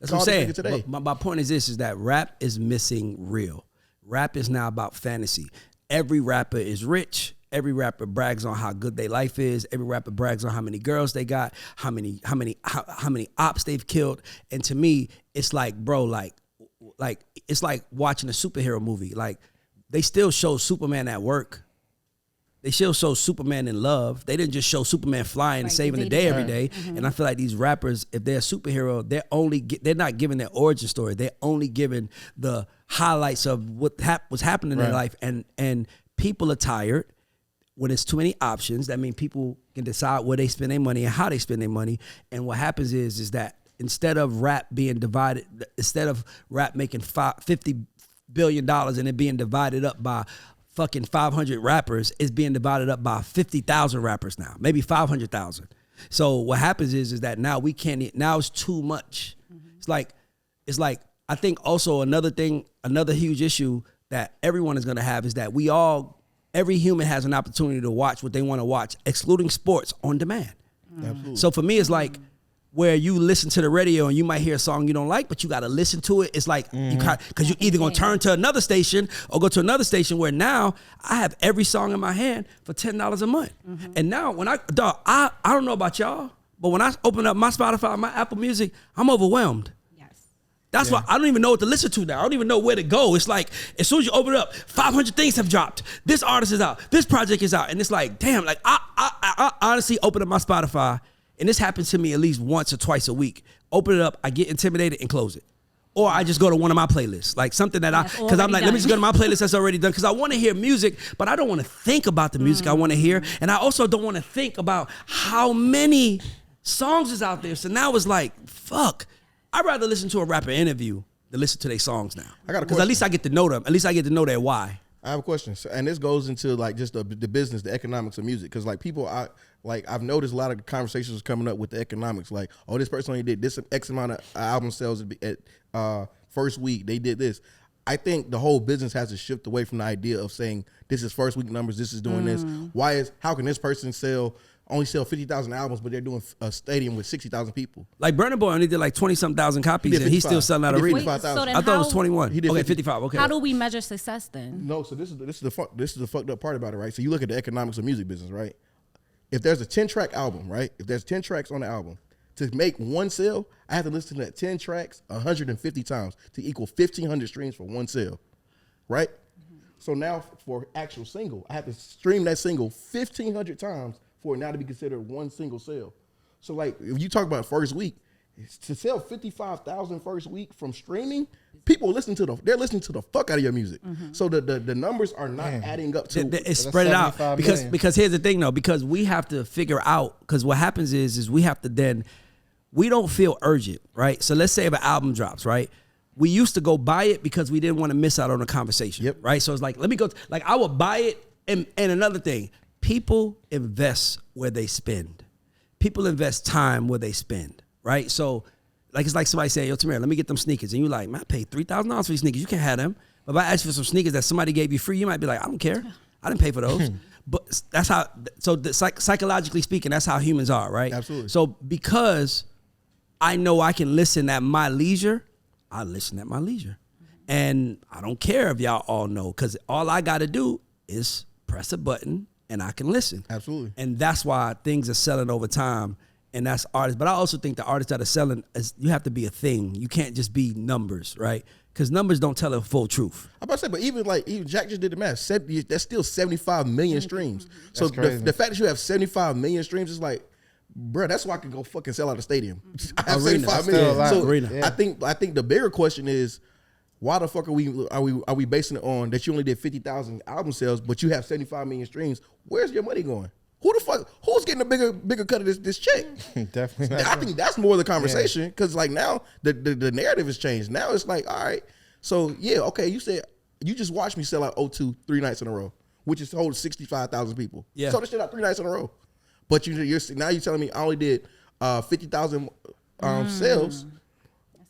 That's what I'm saying. Today. My point is this, is that rap is missing real. Rap is now about fantasy. Every rapper is rich. Every rapper brags on how good their life is. Every rapper brags on how many girls they got, how many ops they've killed. And to me, it's like, bro, like it's like watching a superhero movie. Like, they still show Superman at work. They still show Superman in love. They didn't just show Superman flying and saving the day every day. And I feel like these rappers, if they're a superhero, they're not giving their origin story. They're only giving the highlights of what was happening in their life. And people are tired. When it's too many options, that means people can decide where they spend their money and how they spend their money. And what happens is that instead of rap being divided, instead of rap making $50 billion and it being divided up by fucking 500 rappers, it's being divided up by 50,000 rappers now, maybe 500,000. So what happens is that now we can't, now it's too much. It's like, I think also another huge issue that everyone is going to have is that every human has an opportunity to watch what they want to watch, excluding sports, on demand. Absolutely. So for me, it's like, where you listen to the radio and you might hear a song you don't like, but you got to listen to it. It's like you because you're either gonna turn to another station or go to another station where now I have every song in my hand for $10 a month. And now when I don't know about y'all, but when I open up my Spotify, my Apple Music, I'm overwhelmed. That's why I don't even know what to listen to now. I don't even know where to go. It's like, as soon as you open it up, 500 things have dropped. This artist is out. This project is out. And it's like, damn, like I honestly open up my Spotify, and this happens to me at least once or twice a week. Open it up, I get intimidated and close it. Or I just go to one of my playlists, like something that because I'm like, let me just go to my playlist that's already done, because I want to hear music, but I don't want to think about the music I want to hear. And I also don't want to think about how many songs is out there. So now it's like, fuck. I'd rather listen to a rapper interview than listen to their songs now. I got a question. Because at least I get to know them. At least I get to know their why. I have a question, and this goes into like just the business, the economics of music. Because like people, I've noticed a lot of conversations coming up with the economics. Like, oh, this person only did this X amount of album sales at first week. They did this. I think the whole business has to shift away from the idea of saying this is first week numbers. This is doing this. How can this person only sell 50,000 albums, but they're doing a stadium with 60,000 people? Like Burna Boy only did like 20-something thousand copies, and he's still selling out arenas. So I thought it was 21. He did 55. Okay. How do we measure success then? No, so this is the fucked up part about it, right? So you look at the economics of music business, right? If there's a 10-track album, right? If there's 10 tracks on the album, to make one sale, I have to listen to that 10 tracks 150 times to equal 1,500 streams for one sale, right? So now for actual single, I have to stream that single 1,500 times for it now to be considered one single sale. So like, if you talk about first week, to sell 55,000 first week from streaming, people they're listening to the fuck out of your music. So the numbers are not adding up to. It's spread it out because here's the thing though, because we have to figure out, because what happens is we have to then, we don't feel urgent, right? So let's say if an album drops, right? We used to go buy it because we didn't want to miss out on a conversation, right? So it's like, let me go, like I would buy it, and another thing, people invest where they spend. People invest time where they spend, right? So like, it's like somebody saying, yo, Tamara, let me get them sneakers. And you're like, man, I paid $3,000 for these sneakers. You can't have them. But if I ask you for some sneakers that somebody gave you free, you might be like, I don't care. I didn't pay for those. But that's how, so psychologically speaking, that's how humans are, right? Absolutely. So because I know I can listen at my leisure, I listen at my leisure. And I don't care if y'all all know, because all I got to do is press a button and I can listen. Absolutely. And that's why things are selling over time. And that's artists. But I also think the artists that are selling, you have to be a thing. You can't just be numbers, right? Because numbers don't tell the full truth. I'm about to say, but even Jack just did the math. That's still 75 million streams. So the fact that you have 75 million streams is like, bro, that's why I can go fucking sell out a stadium. I have 75 million. So I think the bigger question is, why the fuck are we basing it on that you only did 50,000 album sales, but you have 75 million streams? Where's your money going? Who's getting a bigger cut of this check? Definitely. I think that's more the conversation, because like now the narrative has changed. Now it's like, all right, so yeah, okay, you said you just watched me sell out O2 3 nights in a row, which is holding 65,000 people. Yeah, sold this shit out 3 nights in a row, but you're telling me I only did 50,000 sales.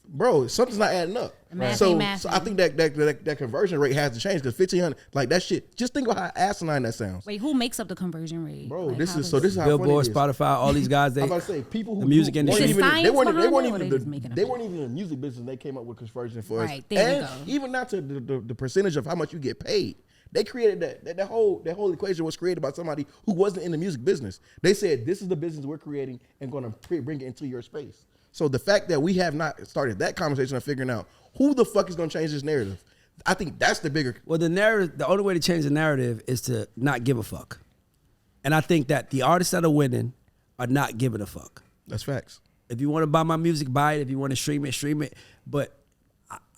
Bro, something's not adding up. So I think that conversion rate has to change, because 1,500, like that shit. Just think about how asinine that sounds. Wait, who makes up the conversion rate? Bro, like, this is how Billboard, funny it is. Spotify, all these guys. I'm about to say, people who the music industry. they weren't even in the music business. They came up with conversion for us. Right, there we go. Even not to the percentage of how much you get paid. They created that whole equation was created by somebody who wasn't in the music business. They said, this is the business we're creating and going to bring it into your space. So the fact that we have not started that conversation of figuring out who the fuck is going to change this narrative, I think that's the bigger. Well, the narrative, the only way to change the narrative is to not give a fuck. And I think that the artists that are winning are not giving a fuck. That's facts. If you want to buy my music, buy it. If you want to stream it. But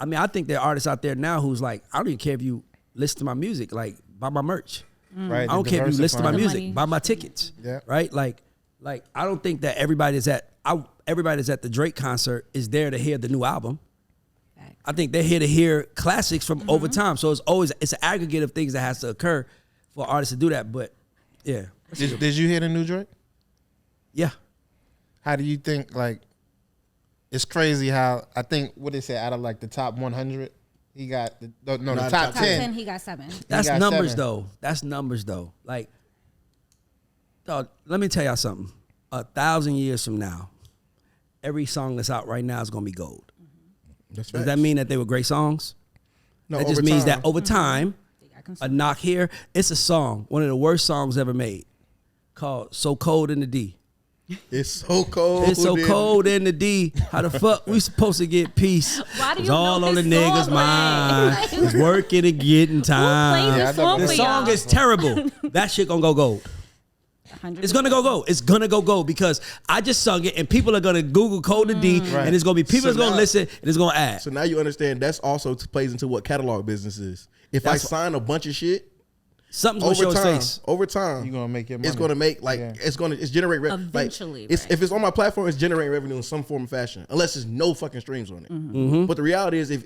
I mean, I think there are artists out there now who's like, I don't even care if you listen to my music, like buy my merch. Right. I don't care if you listen to my music, buy my tickets. Yeah. Right. Like I don't think that everybody that's at the Drake concert is there to hear the new album. I think they're here to hear classics from over time. So it's an aggregate of things that has to occur for artists to do that. But yeah. Did you hear the new Drake? Yeah. How do you think, like, it's crazy how, I think, what they say, out of like the top 100, he got, the top 10. He got 7. That's numbers though. That's numbers though. Like, dog, let me tell y'all something. 1,000 years from now, every song that's out right now is gonna be gold. That's Does that mean that they were great songs? No, that just over means time. that over time, a knock here. It's a song, one of the worst songs ever made, called "So Cold in the D." It's so cold. It's so cold in the D. How the fuck we supposed to get peace? Why do you It's know all on the this niggas' song, mind. like? It's working and getting time. Who plays this song The for song y'all? is terrible. That shit gonna go gold. 100%. It's gonna go gold. It's gonna go gold because I just sung it and people are gonna Google Cold in D and it's gonna be people that's gonna listen and it's gonna add. So now you understand that's also plays into what catalog business is. If I sign a bunch of shit, Something's gonna show his face. over time, You're gonna make your money. it's gonna make it's generate Eventually, Like, right. if it's on my platform, it's generating revenue in some form or fashion, unless there's no fucking streams on it. But the reality is, if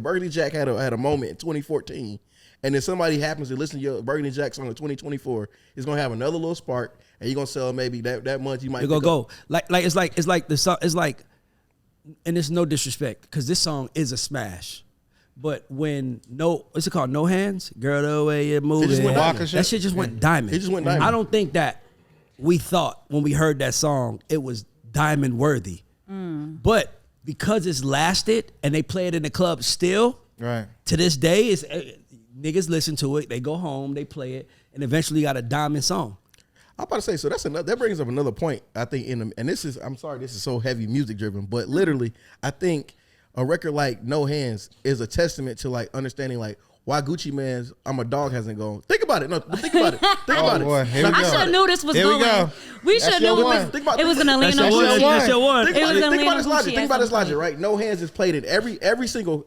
Burgundy Jack had a moment in 2014, and then somebody happens to listen to your Burgundy Jack song in 2024, it's gonna have another little spark, and you're gonna sell maybe that month you might It gonna go. It's like the song. It's like, and it's no disrespect because this song is a smash. But what's it called? No Hands? Girl, the way you're moving. just went diamond. That shit just went diamond. It just went diamond. I don't think that we thought when we heard that song, it was diamond worthy. But because it's lasted and they play it in the club still, Right. to this day, niggas listen to it, they go home, they play it, and eventually got a diamond song. I'm about to say, so that brings up another point, I think, and this is so heavy music driven, but literally, I think a record like No Hands is a testament to like understanding like why Gucci Mane's I'm a Dog hasn't gone. Think about it. No, think about it. Think about boy, it. here we I go. should have knew this was Here we going. go. We should have knew one. it was gonna land That's on your one. Gucci. That's your one. Think It about was it. gonna Think land about on this logic. Gucci Think at about this some logic, point. right? No Hands is played at every single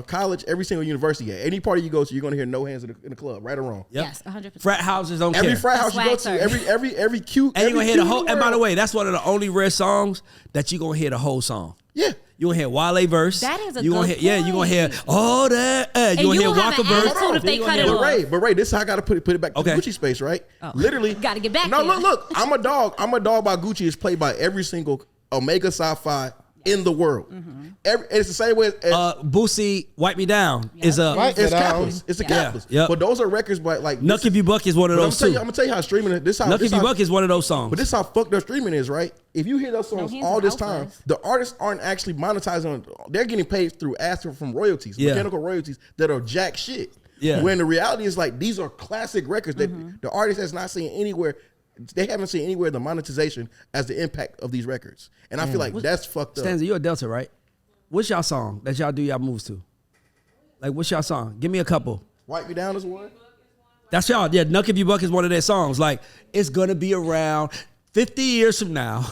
college, every single university. At any party you go to, you're gonna hear No Hands in the club, right or wrong. Yep. Yes, 100%. Frat houses don't Every care. frat house you go to, Swag every cute. And you're gonna hear the whole. cute And by the world. way, that's one of the only rare songs that you're gonna hear the whole song. Yeah. You gonna hear Wale verse. That is a you gonna good hear, Yeah, you gonna hear point. all that. You gonna you hear will have Waka an verse. attitude if they cut it off. But Ray, this is how I gotta put it back to Okay. the Gucci space, right? Oh. Literally, Gotta get back No, there. look. I'm a Dog by Gucci is played by every single Omega Sci-Fi in the world. It's the same way as Boosie, Wipe Me Down is a. Right. it's Down. capitalist. It's a capitalist. Yep. But those are records by like Nuck If You Buck is one of I'm those too. gonna tell you how streaming. This how. Nuck this If You how- Buck is one of those songs. But this is how fucked up streaming is, right? If you hear those songs Hands all is this out time, first. the artists aren't actually monetizing. They're getting paid through from royalties, Yeah. mechanical royalties that are jack shit. Yeah. When the reality is like these are classic records that the artist has not seen anywhere. They haven't seen anywhere the monetization as the impact of these records, and I feel like that's fucked up. Stanza, you're a Delta, right? What's y'all song that y'all do y'all moves to? Like, what's y'all song? Give me a couple. Wipe Me Down is one. That's y'all. Yeah, Nuck If You Buck is one of their songs. Like, it's gonna be around 50 years from now.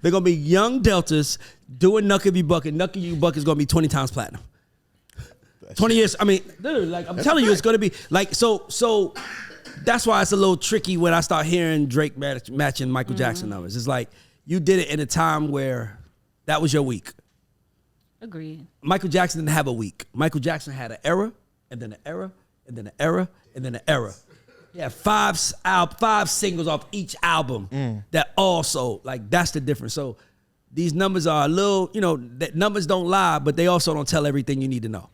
They're gonna be young Deltas doing Nuck If You Buck, and Nuck If You Buck is gonna be 20 times platinum. 20 years. I mean, dude, like I'm telling you, it's gonna be like so. That's why it's a little tricky when I start hearing Drake matching Michael Jackson numbers. It's like you did it in a time where that was your week. Agreed. Michael Jackson didn't have a week. Michael Jackson had an era, and then an era, and then an era, and then an era. He had five singles off each album that also, like, that's the difference. So these numbers are a little, that numbers don't lie, but they also don't tell everything you need to know.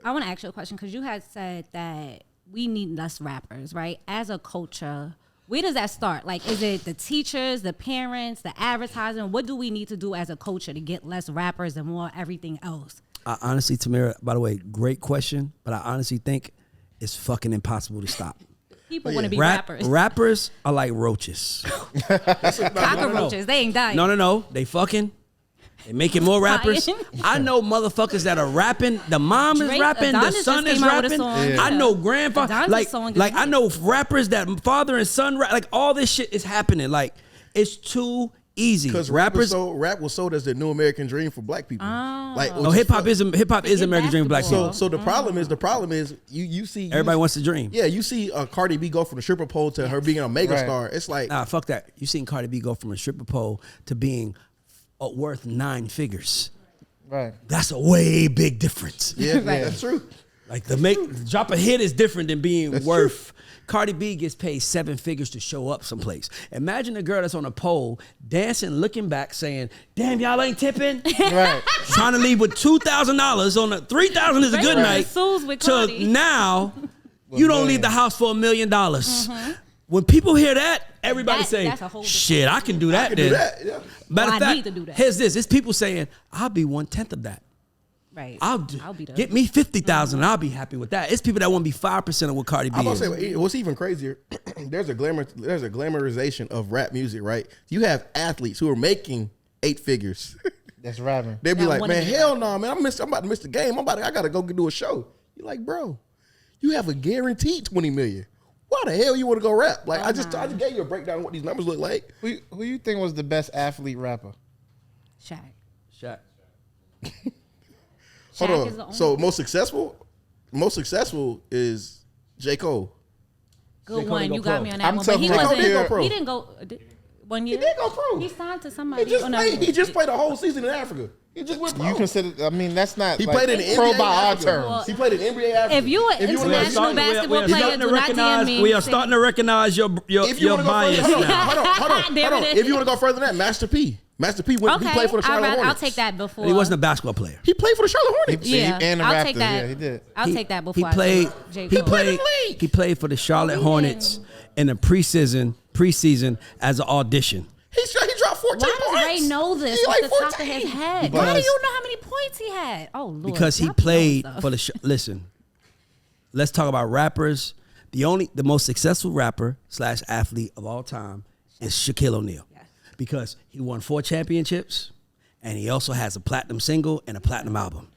I want to ask you a question because you had said that we need less rappers, right? As a culture, where does that start? Like, is it the teachers, the parents, the advertising? What do we need to do as a culture to get less rappers and more everything else? I honestly, Tamara, by the way, great question, but I honestly think it's fucking impossible to stop. People want to be rappers. Rappers are like roaches. Cockroaches, they ain't dying. No. They fucking. They making more rappers. Dying. I know motherfuckers that are rapping. The mom is Drake, rapping. The Adonis son just is came out with a rapping. song. I know grandfather. Adonis' song is I hit. know rappers that father and son rap. Like all this shit is happening. Like it's too easy. Because rap was sold as the new American dream for black people. Like, Oh, hip hop is American dream for black people. So the problem is you see Everybody wants to dream. Yeah, you see Cardi B go from the stripper pole to her being a mega star. It's like Nah, fuck that. You seen Cardi B go from a stripper pole to being worth 9 figures. Right. That's a way big difference. yeah, that's true. Like drop a hit is different than being worth. Cardi B gets paid 7 figures to show up someplace. Imagine a girl that's on a pole dancing, looking back, saying, "Damn, y'all ain't tipping." Right. Trying to leave with $2,000 on a $3,000 is a good Regular night. Suze with To Cardi. now, you don't leave the house for $1 million. When people hear that, everybody say, That's a whole different- "Shit, I can do that." I can then. do that. Yeah. Matter of fact, need to do that. here's this. It's people saying, I'll be 1/10 of that. Right. I'll be the get me 50,000 and I'll be happy with that. It's people that want to be 5% of what Cardi B I'm is. gonna say what's even crazier. There's a glamorization of rap music, right? You have athletes who are making 8 figures. That's rapping. They be That like, wanna man, be hell no, man. I'm about to miss the game. I gotta go do a show. You're like, bro, you have a guaranteed 20 million. Why the hell you want to go rap? Like, I just gave you a breakdown of what these numbers look like. Who you think was the best athlete rapper? Shaq. Shaq. Hold Shaq on. is the only So most successful is J. Cole. good J. Cole one. didn't You go got pro. me on that I'm one. But he talking about J. Cole did go wasn't. pro. He didn't go 1 year. He did go pro. He signed to He somebody. just Oh, no. played. He just played a whole season in Africa. He just went pro. You consider? I mean, that's not. He like, played in the pro NBA by our Africa. terms. He played in NBA Africa. If you an international basketball player, do not DM me. We are starting to recognize your If you want to go bias further, now. hold on. There it is. If you want to go further than that, Master P. Master P went. Okay, He played for the Charlotte Hornets. I'll take that before. He wasn't a basketball player. He played for the Charlotte Hornets. Yeah, and the I'll Raptors. take that. Yeah, he did. I'll take that before. He played. I take J. He Cole. played in played. the league. He played for the Charlotte Hornets in the preseason as an audition. He dropped 14 Why points. does Ray know this He off like the top of 14. his head? Because- Why do you know how many points he had? Oh Lord, Because he y'all be knowing played stuff. for the. Listen, let's talk about rappers. The most successful rapper / athlete of all time is Shaquille O'Neal, Yes. because he won 4 championships, and he also has a platinum single and a platinum album.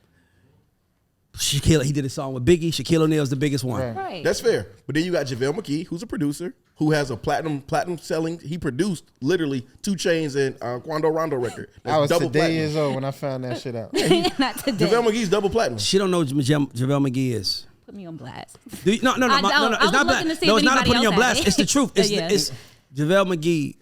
He did a song with Biggie. Shaquille O'Neal is the biggest one. Right. Right. That's fair. But then you got JaVale McGee, who's a producer, who has a platinum selling. He produced literally 2 Chainz and Quando Rondo record. That's I was double today platinum. years old when I found that shit out. Not today. JaVale McGee's double platinum. She don't know who JaVale Mgee is. Put me on blast. Do you, no, I don't. It's I was not looking black. to see No, if it's not anybody putting you on else had blast. it. It's the truth. Yeah. It's JaVale McGee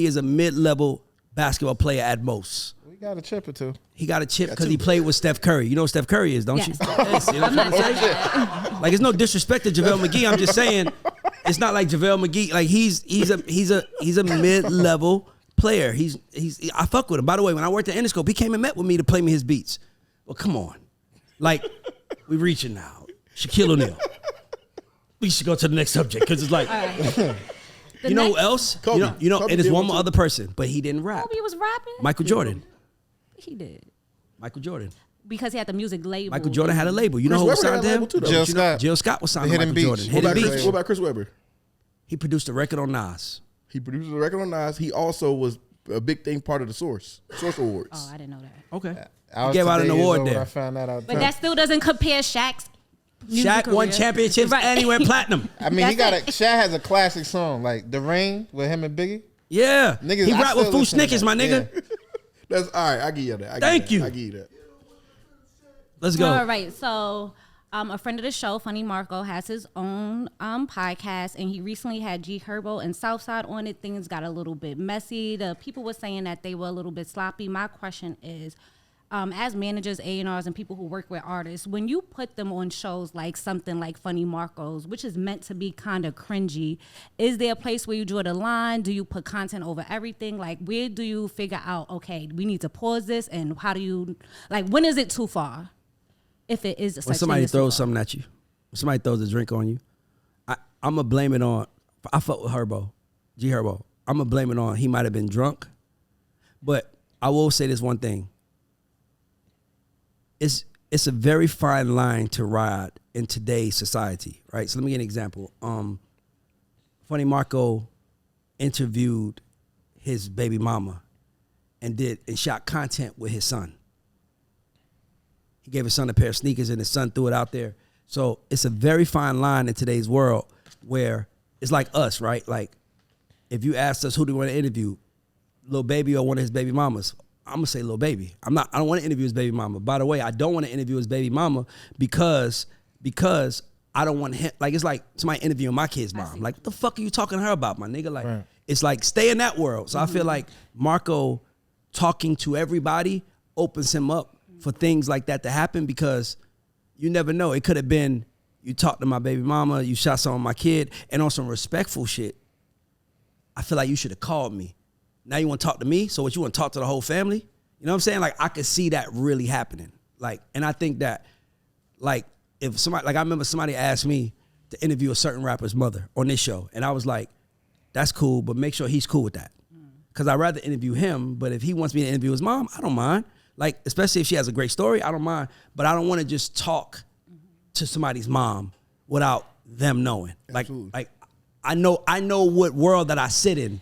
is a mid-level basketball player at most. We got a chip or two. He got a chip because he played with Steph Curry. You know who Steph Curry is, don't Yes. you? Yes, you know I'm what I'm not saying? saying that. Like, it's no disrespect to JaVale McGee. I'm just saying it's not like JaVale McGee. Like he's a mid-level player. I fuck with him. By the way, when I worked at Interscope, he came and met with me to play me his beats. Well, come on, like we reaching now. Shaquille O'Neal. We should go to the next subject because it's like, you know who else? Kobe. You know, Kobe and there's did one one more too. other person, but he didn't rap. Kobe was rapping. Michael Jordan. He did Michael Jordan. because he had the music label. Michael Jordan had a label. You know who Chris was Webber signed had a to him? label too, though. Jill You know- Scott. Jill Scott was signed The to Hidden Michael Beach. Jordan. What Hidden about, Beach. Chris, what about Chris Webber? He produced a record on Nas. He produced a record on Nas. He also was a big thing part of the Source Awards. Oh, I didn't know that. Okay. I was He gave out an today years award old when there. I found that out. But that still doesn't compare Shaq's music Shaq won career. championships Right. and he went platinum. I mean, he That's got Shaq has a classic song like "The Rain" with him and Biggie. Yeah. Niggas, He I rapped with still Foo listen to Snickers, that. my nigga. Yeah. That's all right. I give you that. Thank you. I give you that. Let's go. All right, so a friend of the show, Funny Marco, has his own podcast, and he recently had G Herbo and Southside on it. Things got a little bit messy. The people were saying that they were a little bit sloppy. My question is, as managers, A&Rs, and people who work with artists, when you put them on shows like something like Funny Marco's, which is meant to be kind of cringy, is there a place where you draw the line? Do you put content over everything? Like, where do you figure out, okay, we need to pause this, and how do you, like, when is it too far? If it is When somebody throws something at you, when somebody throws a drink on you, I'm going to blame it on, I fuck with Herbo, G Herbo. I'm going to blame it on, he might have been drunk. But I will say this one thing. It's a very fine line to ride in today's society, right? So let me give an example. Funny Marco interviewed his baby mama and shot content with his son. He gave his son a pair of sneakers and his son threw it out there. So it's a very fine line in today's world where it's like us, right? Like if you asked us who do you want to interview, Lil Baby or one of his baby mamas, I'm gonna say Lil Baby. I don't want to interview his baby mama. By the way, I don't want to interview his baby mama because I don't want him, like it's like somebody interviewing my kid's mom. Like, what the fuck are you talking to her about, my nigga? Like, Right. It's like stay in that world. So I feel like Marco talking to everybody opens him up for things like that to happen because you never know. It could have been you talked to my baby mama, you shot some of my kid, and on some respectful shit, I feel like you should have called me. Now you want to talk to me? So what, you want to talk to the whole family? You know what I'm saying? Like, I could see that really happening. Like, and I think that, like, if somebody, like I remember somebody asked me to interview a certain rapper's mother on this show, and I was like, that's cool, but make sure he's cool with that. because I'd rather interview him. But if he wants me to interview his mom, I don't mind. Like, especially if she has a great story, I don't mind. But I don't want to just talk to somebody's mom without them knowing. Like I know what world that I sit in,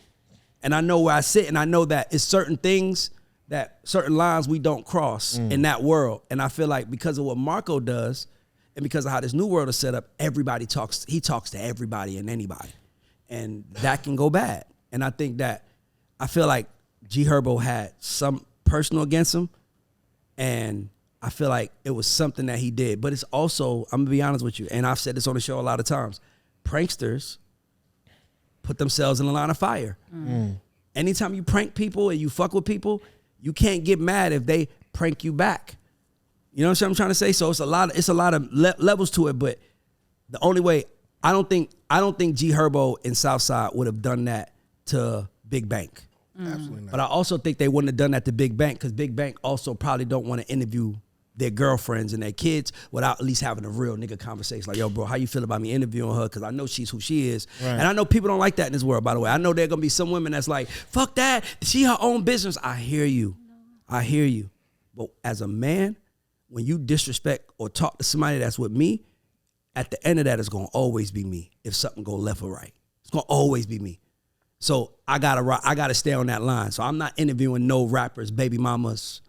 and I know where I sit, and I know that it's certain things, that certain lines we don't cross in that world. And I feel like because of what Marco does, and because of how this new world is set up, everybody talks. He talks to everybody and anybody, and that can go bad. And I think that I feel like G Herbo had some personal against him, and I feel like it was something that he did. But it's also, I'm gonna be honest with you, and I've said this on the show a lot of times, pranksters put themselves in the line of fire. Anytime you prank people and you fuck with people, you can't get mad if they prank you back. You know what I'm trying to say? So it's a lot of levels to it. But the only way, I don't think G Herbo and Southside would have done that to Big Bank. Absolutely not. But I also think they wouldn't have done that to Big Bank, because Big Bank also probably don't want to interview their girlfriends and their kids without at least having a real nigga conversation. Like, yo, bro, how you feel about me interviewing her? Because I know she's who she is. Right. And I know people don't like that in this world, by the way. I know there are going to be some women that's like, fuck that. She her own business. I hear you. I hear you. But as a man, when you disrespect or talk to somebody that's with me, at the end of that, it's going to always be me if something go left or right. It's going to always be me. So I gotta stay on that line. So I'm not interviewing no rappers, baby mamas.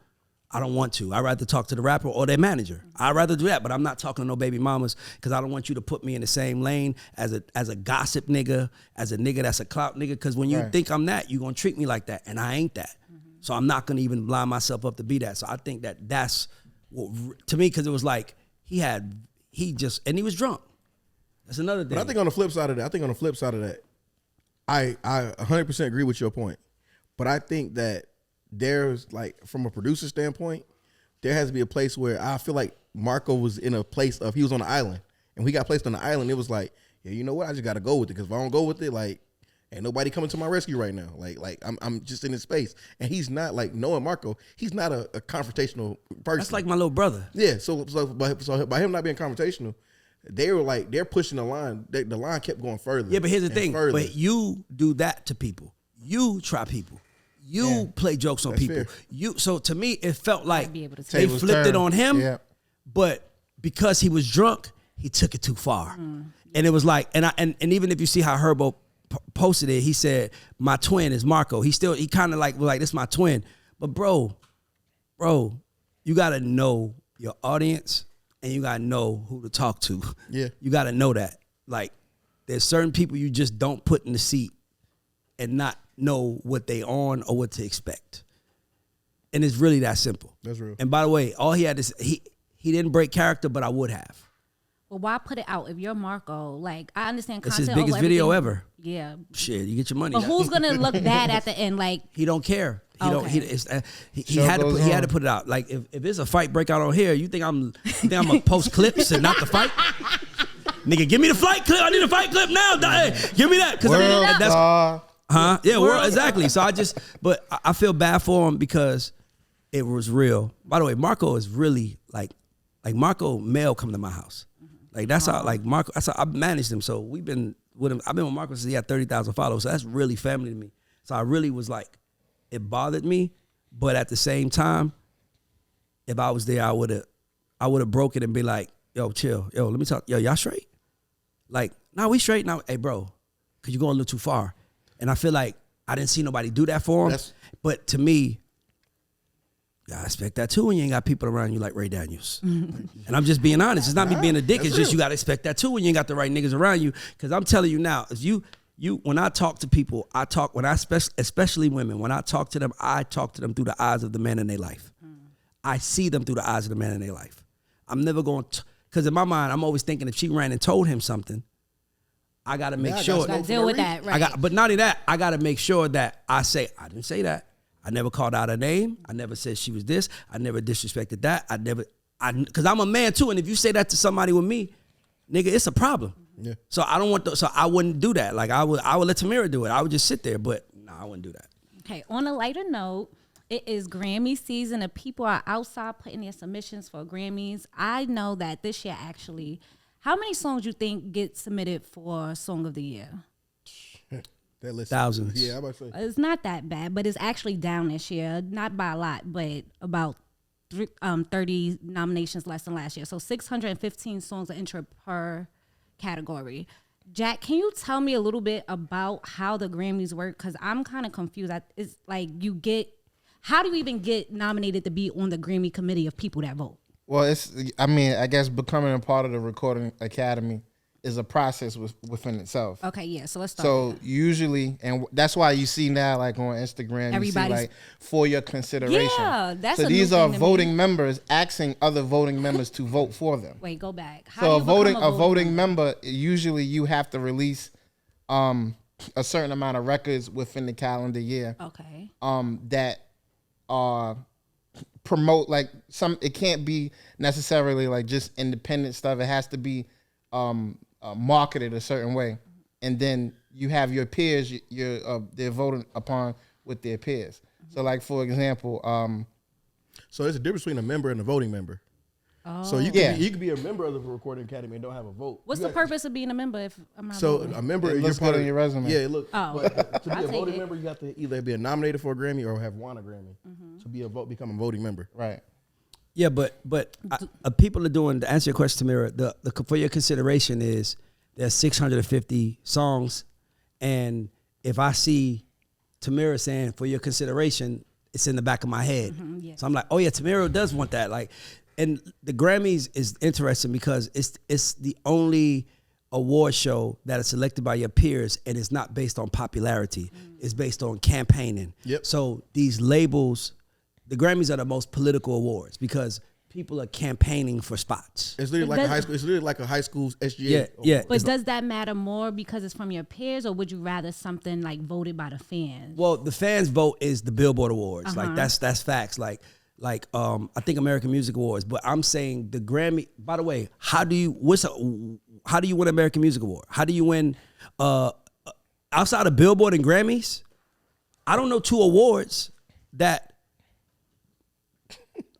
I don't want to. I'd rather talk to the rapper or their manager. I'd rather do that, but I'm not talking to no baby mamas, because I don't want you to put me in the same lane as a gossip nigga, as a nigga that's a clout nigga, because when you think I'm that, you're going to treat me like that, and I ain't that. So I'm not going to even line myself up to be that. So I think that that's what, to me, because it was like he was drunk. That's another thing. But I think on the flip side of that, I 100% agree with your point. But I think that there's, like, from a producer standpoint, there has to be a place where I feel like Marco was in a place of, he was on an island, and when he got placed on the island, it was like, yeah, you know what? I just got to go with it, because if I don't go with it, like, ain't nobody coming to my rescue right now. Like I'm just in his space, and he's not, like, knowing Marco, he's not a confrontational person. That's like my little brother. Yeah. So by him not being confrontational, they were like, they're pushing the line. The line kept going further. Yeah, but here's the thing. Further. But you do that to people. You try people. You play jokes on people. Fair. So to me, it felt like they flipped it on him, but because he was drunk, he took it too far. And it was like, and even if you see how Herbo posted it, he said, my twin is Marco. He kind of like, was like, this is my twin. But bro, you got to know your audience, and you got to know who to talk to. Yeah. You got to know that. Like, there's certain people you just don't put in the seat and not know what they on or what to expect. And it's really that simple. That's real. And by the way, all he had is, he didn't break character, but I would have. Well, why put it out if you're Marco? Like, I understand it's content. It's his biggest video ever. Yeah. Shit, you get your money. But who's gonna look bad at the end? Like, he don't care. He had to put it out. Like, if there's a fight break out on here, you think I'm gonna post clips and not the fight? Nigga, give me the fight clip. I need a fight clip now. Hey, give me that. Yeah, exactly. So but I feel bad for him because it was real. By the way, Marco is really like Marco Mel come to my house. Like, that's how, like, Marco, that's how I managed him. So we've been with him. I've been with Marco since he had 30,000 followers. So that's really family to me. So I really was like, it bothered me, but at the same time, if I was there, I would have broke it and be like, yo, chill. Yo, let me talk. Yo, y'all straight? Like, no, we straight now. Hey, bro, because you're going a little too far. And I feel like I didn't see nobody do that for him. But to me, you gotta expect that too when you ain't got people around you like Ray Daniels. And I'm just being honest. It's not me being a dick. It's just you gotta expect that too when you ain't got the right niggas around you. Because I'm telling you now, if you when I talk to people, especially women, when I talk to them through the eyes of the man in their life. I see them through the eyes of the man in their life. I'm never going to, because in my mind, I'm always thinking if she ran and told him something, I got to make sure. Got to deal with that, right? But not only that, I got to make sure that I say, I didn't say that. I never called out her name. I never said she was this. I never disrespected that. Because I'm a man too. And if you say that to somebody with me, nigga, it's a problem. Yeah. So I don't want so I wouldn't do that. Like, I would let Tamira do it. I would just sit there, but no, I wouldn't do that. Okay. On a lighter note, it is Grammy season and people are outside putting their submissions for Grammys. I know that this year actually, how many songs you think get submitted for Song of the Year? That list. Thousands. Yeah, I'm about to say. It's not that bad, but it's actually down this year. Not by a lot, but about 30 nominations less than last year. So 615 songs are entered per category. Jack, can you tell me a little bit about how the Grammys work? Because I'm kind of confused. It's like how do you even get nominated to be on the Grammy committee of people that vote? Well, I guess becoming a part of the Recording Academy is a process within itself. Okay, yeah. So let's start. So usually, and that's why you see now, like on Instagram, you see like for your consideration. Yeah, that's so these are voting members asking other voting members to vote for them. Wait, go back. So a voting member, usually you have to release a certain amount of records within the calendar year. Okay. That are promote like it can't be necessarily like just independent stuff. It has to be marketed a certain way, and then you have your peers. They're voting upon with their peers. So, like for example, so there's a difference between a member and a voting member. Oh. So you can be a member of the Recording Academy and don't have a vote. What's the purpose of being a member if I'm not a member, you're part of your resume. Yeah, look. Oh, but to be a voting member, you have to either be nominated for a Grammy or have won a Grammy. To become a voting member. Right. Yeah, but people are doing, to answer your question, Tamira, the for your consideration is there's 650 songs, and if I see Tamira saying for your consideration, it's in the back of my head. Yes. So I'm like, oh yeah, Tamira does want that. Like, and the Grammys is interesting because it's the only award show that is selected by your peers, and it's not based on popularity. It's based on campaigning. Yep. So these labels, the Grammys are the most political awards because people are campaigning for spots. It's literally like a high school. It's literally like a high school's SGA. Yeah. But does that matter more because it's from your peers, or would you rather something like voted by the fans? Well, the fans vote is the Billboard Awards. Like that's facts. Like I think American Music Awards. But I'm saying the Grammy. By the way, how do you win American Music Award? How do you win outside of Billboard and Grammys? I don't know two awards that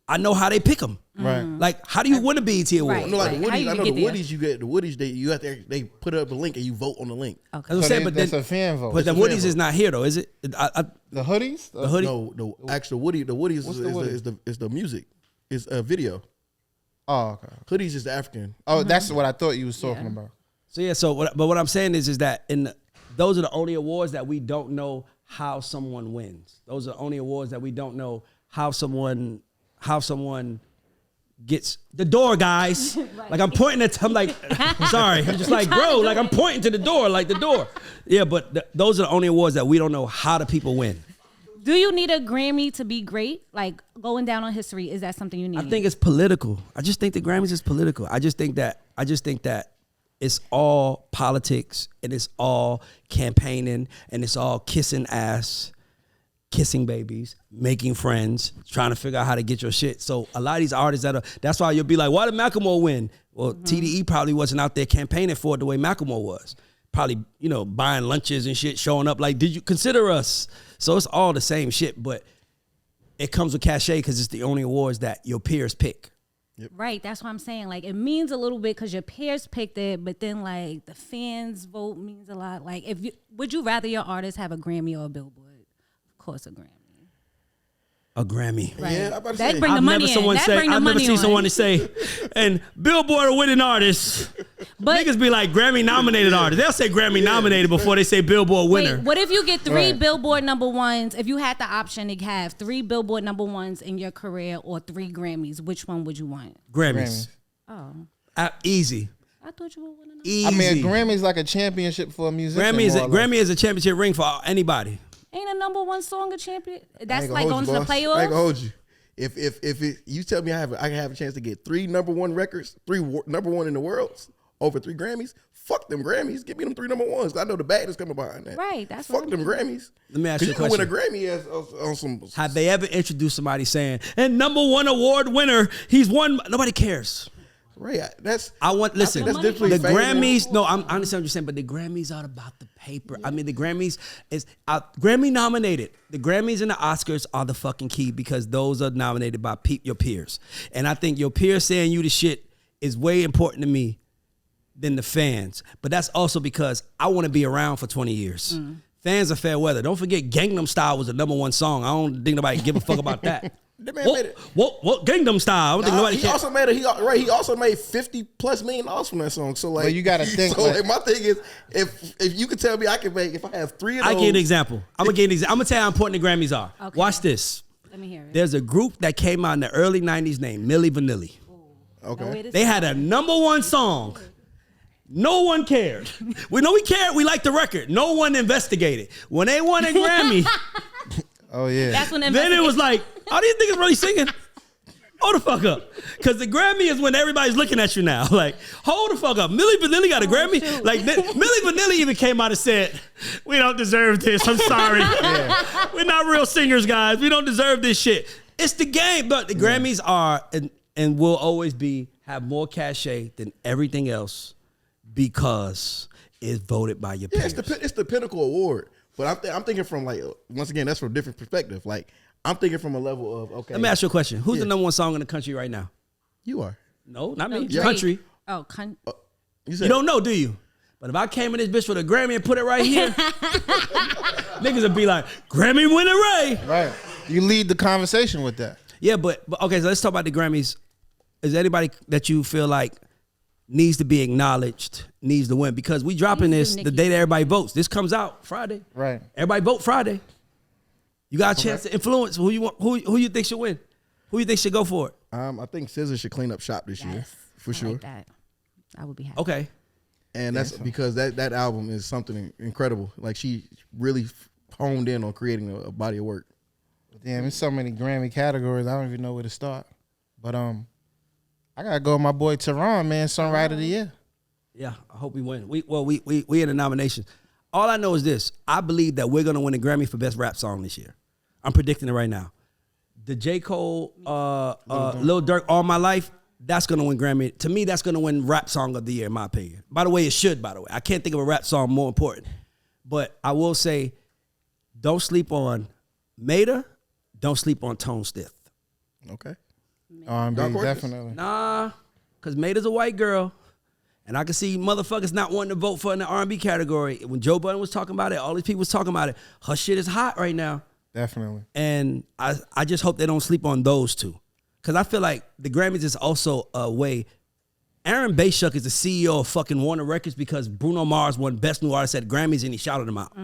I know how they pick them. Right. Like, how do you win a BET award? Right. No, like the Woodies. I know the there? Woodies. You get the Woodies. They put up a link and you vote on the link. Okay. That's a fan vote. But the Woodies is not here though, is it? The hoodies? The hoodie? No, the actual Woody. The Woodies is the music. It's a video. Oh, okay. Hoodies is the African. Oh, that's what I thought you was talking about. So yeah. But what I'm saying is that those are the only awards that we don't know how someone wins. Those are the only awards that we don't know how someone gets the door, guys. Right. Like I'm pointing at, I'm like, sorry, I'm just like, bro, like I'm pointing to the door, like the door. Yeah, but those are the only awards that we don't know how the people win. Do you need a Grammy to be great? Like going down on history, is that something you need? I think it's political. I just think the Grammys is political. I just think that it's all politics and it's all campaigning and it's all kissing ass, kissing babies, making friends, trying to figure out how to get your shit. So a lot of these artists that's why you'll be like, why did Macklemore win? Well, TDE probably wasn't out there campaigning for it the way Macklemore was. Probably, buying lunches and shit, showing up like, did you consider us? So it's all the same shit, but it comes with cachet because it's the only awards that your peers pick. Yep. Right, that's what I'm saying. Like it means a little bit because your peers picked it, but then like the fans vote means a lot. Like would you rather your artist have a Grammy or a Billboard? Of course, a Grammy. A Grammy. Right. Yeah, I'm about to That say. bring the money in. I've never seen someone to say, and Billboard a winning artist. But niggas be like Grammy nominated artist. They'll say Grammy nominated before they say Billboard winner. Wait, what if you get three Billboard number ones? If you had the option to have 3 Billboard number ones in your career or 3 Grammys, which one would you want? Grammys. Oh. Easy. I thought you would want to know. Easy. I mean, a Grammy's like a championship for a musician. Grammy is a championship ring for anybody. Ain't a number one song a champion? That's like going to the playoffs? I ain't gonna hold you. If you tell me I can have a chance to get 3 number 1 records, 3 number 1 in the world, over 3 Grammys, fuck them Grammys. Give me them 3 number 1s. I know the bag is coming behind that. Right. That's fuck them Grammys. Let me ask you a question. You can win a Grammy on some. Have they ever introduced somebody saying, and number 1 award winner, he's won? Nobody cares. Right. That's the Grammys. No, I understand what you're saying, but the Grammys are about the paper. Yeah. I mean, the Grammys is Grammy nominated. The Grammys and the Oscars are the fucking key because those are nominated by your peers. And I think your peers saying you the shit is way important to me than the fans. But that's also because I want to be around for 20 years. Fans of Fair Weather. Don't forget Gangnam Style was the #1 song. I don't think nobody give a fuck about that. That man made it. What Gangnam Style? I don't think nobody he also made it. He also made $50+ million from that song. So like, you gotta think. So like, my thing is, if you could tell me I can make, if I have 3 of those, I give an example. I'm gonna tell you how important the Grammys are. Okay. Watch this. Let me hear it. There's a group that came out in the early '90s named Milli Vanilli. Okay. They had a #1 song. No one cared. We know we cared. We liked the record. No one investigated. When they won a Grammy, Oh yeah. That's when then it was like, oh, these niggas really singing? Hold the fuck up. Because the Grammy is when everybody's looking at you now. Like, hold the fuck up. Milli Vanilli got a Grammy? Shoot. Like, Milli Vanilli even came out and said, we don't deserve this. I'm sorry. We're not real singers, guys. We don't deserve this shit. It's the game. But the Grammys are and will always have more cachet than everything else because it's voted by your peers. It's the pinnacle award. But I'm thinking from like, once again, that's from a different perspective. Like, I'm thinking from a level of, okay. Let me ask you a question. Who's the #1 song in the country right now? You are. No, not me. Drake. Country. Oh, You You don't know, do you? But if I came in this bitch with a Grammy and put it right here, niggas would be like, Grammy winner Ray. Right. You lead the conversation with that. Yeah, but okay, so let's talk about the Grammys. Is there anybody that you feel like needs to be acknowledged, needs to win? Because we dropping this the day that everybody votes. This comes out Friday. Right. Everybody vote Friday. You got a chance to influence who you want, who you think should win, who you think should go for it. I think SZA should clean up shop this year for sure. Like that. I would be happy. Okay. And that's because that album is something incredible. Like, she really honed in on creating a body of work. Damn, there's so many Grammy categories. I don't even know where to start. But I gotta go with my boy Teron, man, Songwriter of the Year. Yeah, I hope we win. We in the nominations. All I know is this: I believe that we're gonna win a Grammy for best rap song this year. I'm predicting it right now. The J. Cole, Lil Durk, All My Life, that's gonna win Grammy. To me, that's gonna win rap song of the year, in my opinion. By the way, it should. By the way, I can't think of a rap song more important. But I will say, don't sleep on Mater. Don't sleep on Tone Stith. Okay. R&B, Dark Horses? definitely. Nah, because Mater's a white girl. And I can see motherfuckers not wanting to vote for in the R&B category. When Joe Budden was talking about it, all these people was talking about it. Her shit is hot right now. Definitely. And I just hope they don't sleep on those two. Because I feel like the Grammys is also a way. Aaron Bayshuck is the CEO of fucking Warner Records because Bruno Mars won Best New Artist at Grammys and he shouted him out.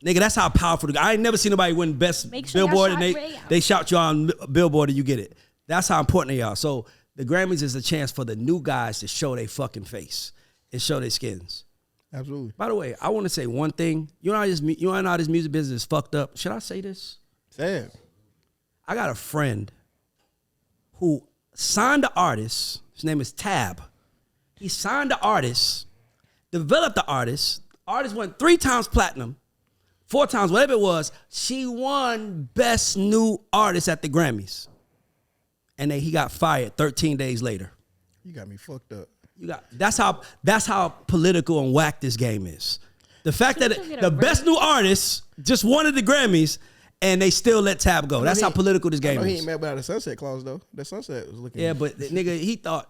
Nigga, that's how powerful. I ain't never seen nobody win Best Billboard and they shout you on Billboard and you get it. That's how important they are. So the Grammys is a chance for the new guys to show their fucking face and show their skins. Absolutely. By the way, I want to say one thing. You know how this music business is fucked up? Should I say this? Say it. I got a friend who signed the artist. His name is Tab. He signed the artist, developed the artist. Artist went 3 times platinum, 4 times, whatever it was. She won Best New Artist at the Grammys. And then he got fired 13 days later. You got me fucked up. That's how political and whack this game is. The fact that the Best New Artist just won at the Grammys and they still let Tab go. That's how political this game is. He ain't mad about the sunset clause though. The sunset was looking. Yeah, but nigga, he thought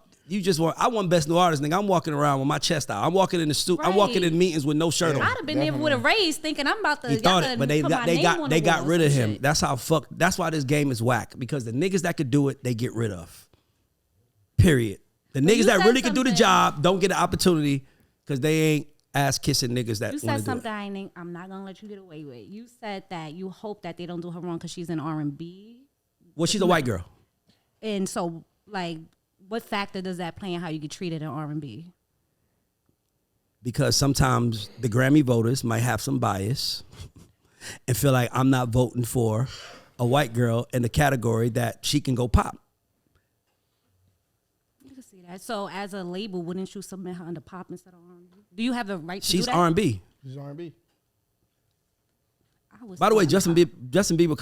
I won Best New Artist, nigga. I'm walking around with my chest out. I'm walking in the suit. Right. I'm walking in meetings with no shirt on. I'd have been there with a raise thinking I'm about to. He thought it, but they got rid of him. That's how that's why this game is whack. Because the niggas that could do it, they get rid of. Period. The niggas that really could do the job don't get an opportunity because they ain't ass kissing niggas that want to do it. You said something I'm not gonna let you get away with. You said that you hope that they don't do her wrong because she's in R&B. Well, she's a white girl. And so, like, what factor does that play in how you get treated in R&B? Because sometimes the Grammy voters might have some bias and feel like I'm not voting for a white girl in the category that she can go pop. You can see that. So, as a label, wouldn't you submit her under pop instead of R&B? Do you have the right to do that? She's R&B. She's R&B. By the way, Justin Bieber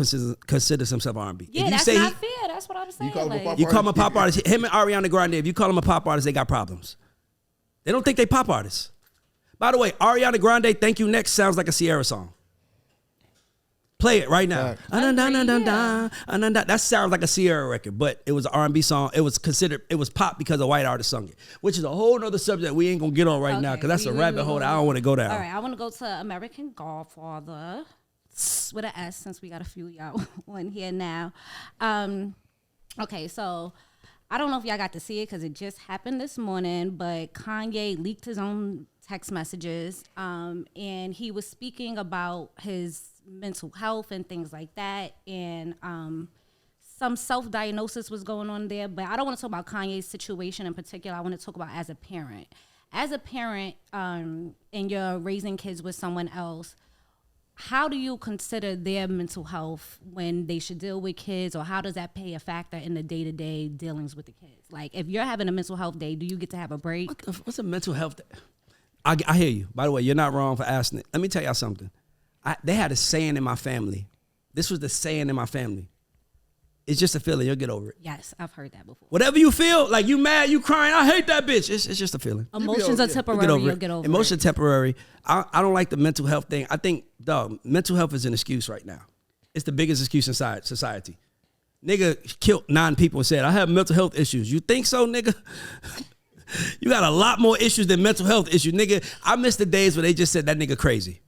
considers himself R&B. Yeah, that's not fair. That's what I'm saying. You call him a pop artist. Him and Ariana Grande, if you call him a pop artist, they got problems. They don't think they pop artists. By the way, Ariana Grande, Thank You Next sounds like a Sierra song. Play it right now. That sounds like a Sierra record, but it was an R&B song. It was pop because a white artist sung it, which is a whole nother subject that we ain't gonna get on right now because that's a rabbit hole that I don't want to go down. All right, I want to go to American Godfather with an S since we got a few y'all on here now. Okay, so I don't know if y'all got to see it because it just happened this morning, but Kanye leaked his own text messages, and he was speaking about his mental health and things like that, and some self-diagnosis was going on there, but I don't want to talk about Kanye's situation in particular. I want to talk about as a parent. As a parent, and you're raising kids with someone else, how do you consider their mental health when they should deal with kids, or how does that play a factor in the day-to-day dealings with the kids? Like, if you're having a mental health day, do you get to have a break? What's a mental health day? I hear you. By the way, you're not wrong for asking it. Let me tell y'all something. They had a saying in my family. This was the saying in my family. It's just a feeling. You'll get over it. Yes, I've heard that before. Whatever you feel, like you mad, you crying, I hate that bitch. It's just a feeling. Emotions are temporary. You'll get over it. Emotions are temporary. I don't like the mental health thing. I think, dog, mental health is an excuse right now. It's the biggest excuse in society. Nigga killed 9 people and said, I have mental health issues. You think so, nigga? You got a lot more issues than mental health issues. Nigga, I miss the days where they just said that nigga crazy.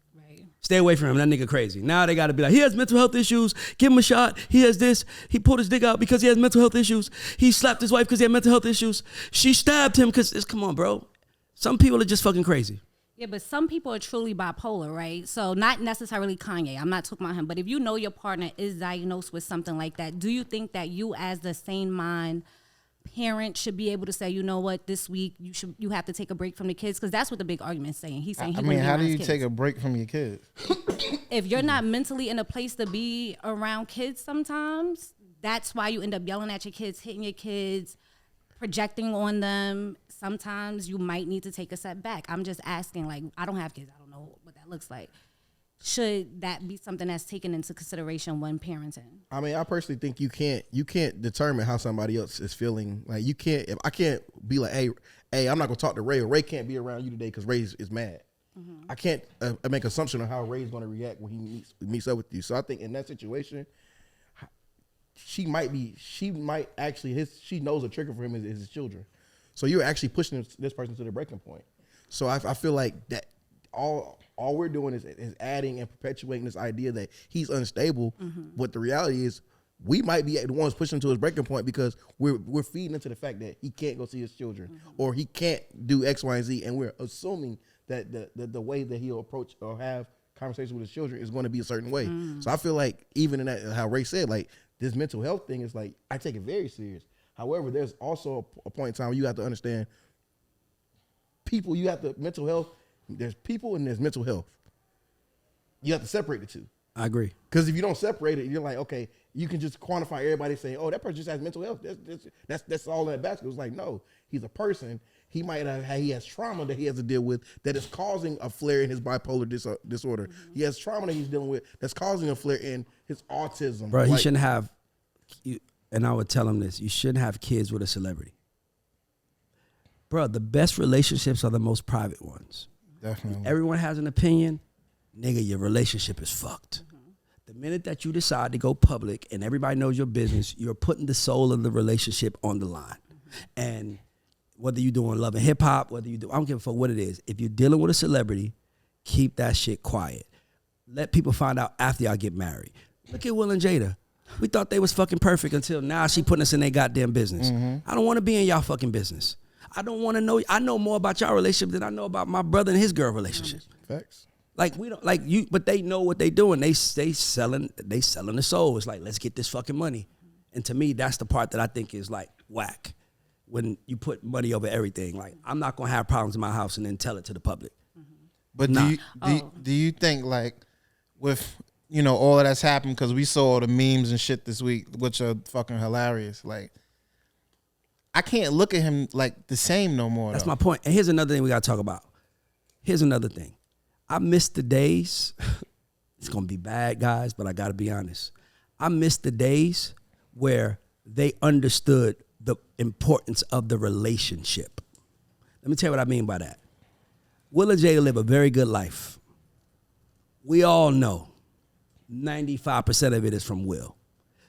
Stay away from him. That nigga crazy. Now they got to be like, he has mental health issues. Give him a shot. He has this. He pulled his dick out because he has mental health issues. He slapped his wife because he had mental health issues. She stabbed him because, come on, bro. Some people are just fucking crazy. Yeah, but some people are truly bipolar, right? So not necessarily Kanye. I'm not talking about him. But if you know your partner is diagnosed with something like that, do you think that you as the sane mind parent should be able to say, you know what, this week you have to take a break from the kids? Because that's what the big argument's saying. He's saying how do you take a break from your kids? If you're not mentally in a place to be around kids sometimes, that's why you end up yelling at your kids, hitting your kids, projecting on them. Sometimes you might need to take a step back. I'm just asking, like, I don't have kids. I don't know what that looks like. Should that be something that's taken into consideration when parenting? I mean, I personally think you can't determine how somebody else is feeling. Like, you can't. If I can't be like, hey, I'm not gonna talk to Ray, or Ray can't be around you today because Ray is mad. Mm-hmm. I can't make an assumption of how Ray's gonna react when he meets up with you. So I think in that situation, she knows a trigger for him is his children. So you're actually pushing this person to the breaking point. So I feel like that all we're doing is adding and perpetuating this idea that he's unstable. Mm-hmm. But the reality is, we might be the ones pushing him to his breaking point because we're feeding into the fact that he can't go see his children, mm-hmm. or he can't do X, Y, and Z, and we're assuming that the way that he'll approach or have conversations with his children is going to be a certain way. Mm-hmm. So I feel like even in that, how Ray said, like, this mental health thing is like, I take it very serious. However, there's also a point in time where you have to understand people. You have to mental health. There's people and there's mental health. You have to separate the two. I agree. Because if you don't separate it, you're like, okay, you can just quantify everybody saying, oh, that person just has mental health. That's all in that basket. It's like, no, he's a person. He might have, he has trauma that he has to deal with that is causing a flare in his bipolar disorder. Mm-hmm. He has trauma that he's dealing with that's causing a flare in his autism. Bro, he shouldn't have, and I would tell him this, you shouldn't have kids with a celebrity. Bro, the best relationships are the most private ones. Definitely. Everyone has an opinion. Nigga, your relationship is fucked. Mm-hmm. The minute that you decide to go public and everybody knows your business, you're putting the soul of the relationship on the line. Mm-hmm. And whether you're doing love and hip hop, I don't give a fuck what it is. If you're dealing with a celebrity, keep that shit quiet. Let people find out after y'all get married. Look at Will and Jada. We thought they was fucking perfect until now she putting us in their goddamn business. Mm-hmm. I don't want to be in y'all fucking business. I don't want to know. I know more about y'all relationship than I know about my brother and his girl relationship. Facts. Like, we don't like you, but they know what they doing. They selling the soul. It's like, let's get this fucking money. And to me, that's the part that I think is like whack. When you put money over everything, like, I'm not gonna have problems in my house and then tell it to the public. But do you think, like, with all of that's happened, because we saw the memes and shit this week, which are fucking hilarious. Like, I can't look at him like the same no more. That's my point. And here's another thing we gotta talk about. Here's another thing. I miss the days. It's gonna be bad, guys, but I gotta be honest. I miss the days where they understood the importance of the relationship. Let me tell you what I mean by that. Will and Jada live a very good life. We all know 95% of it is from Will.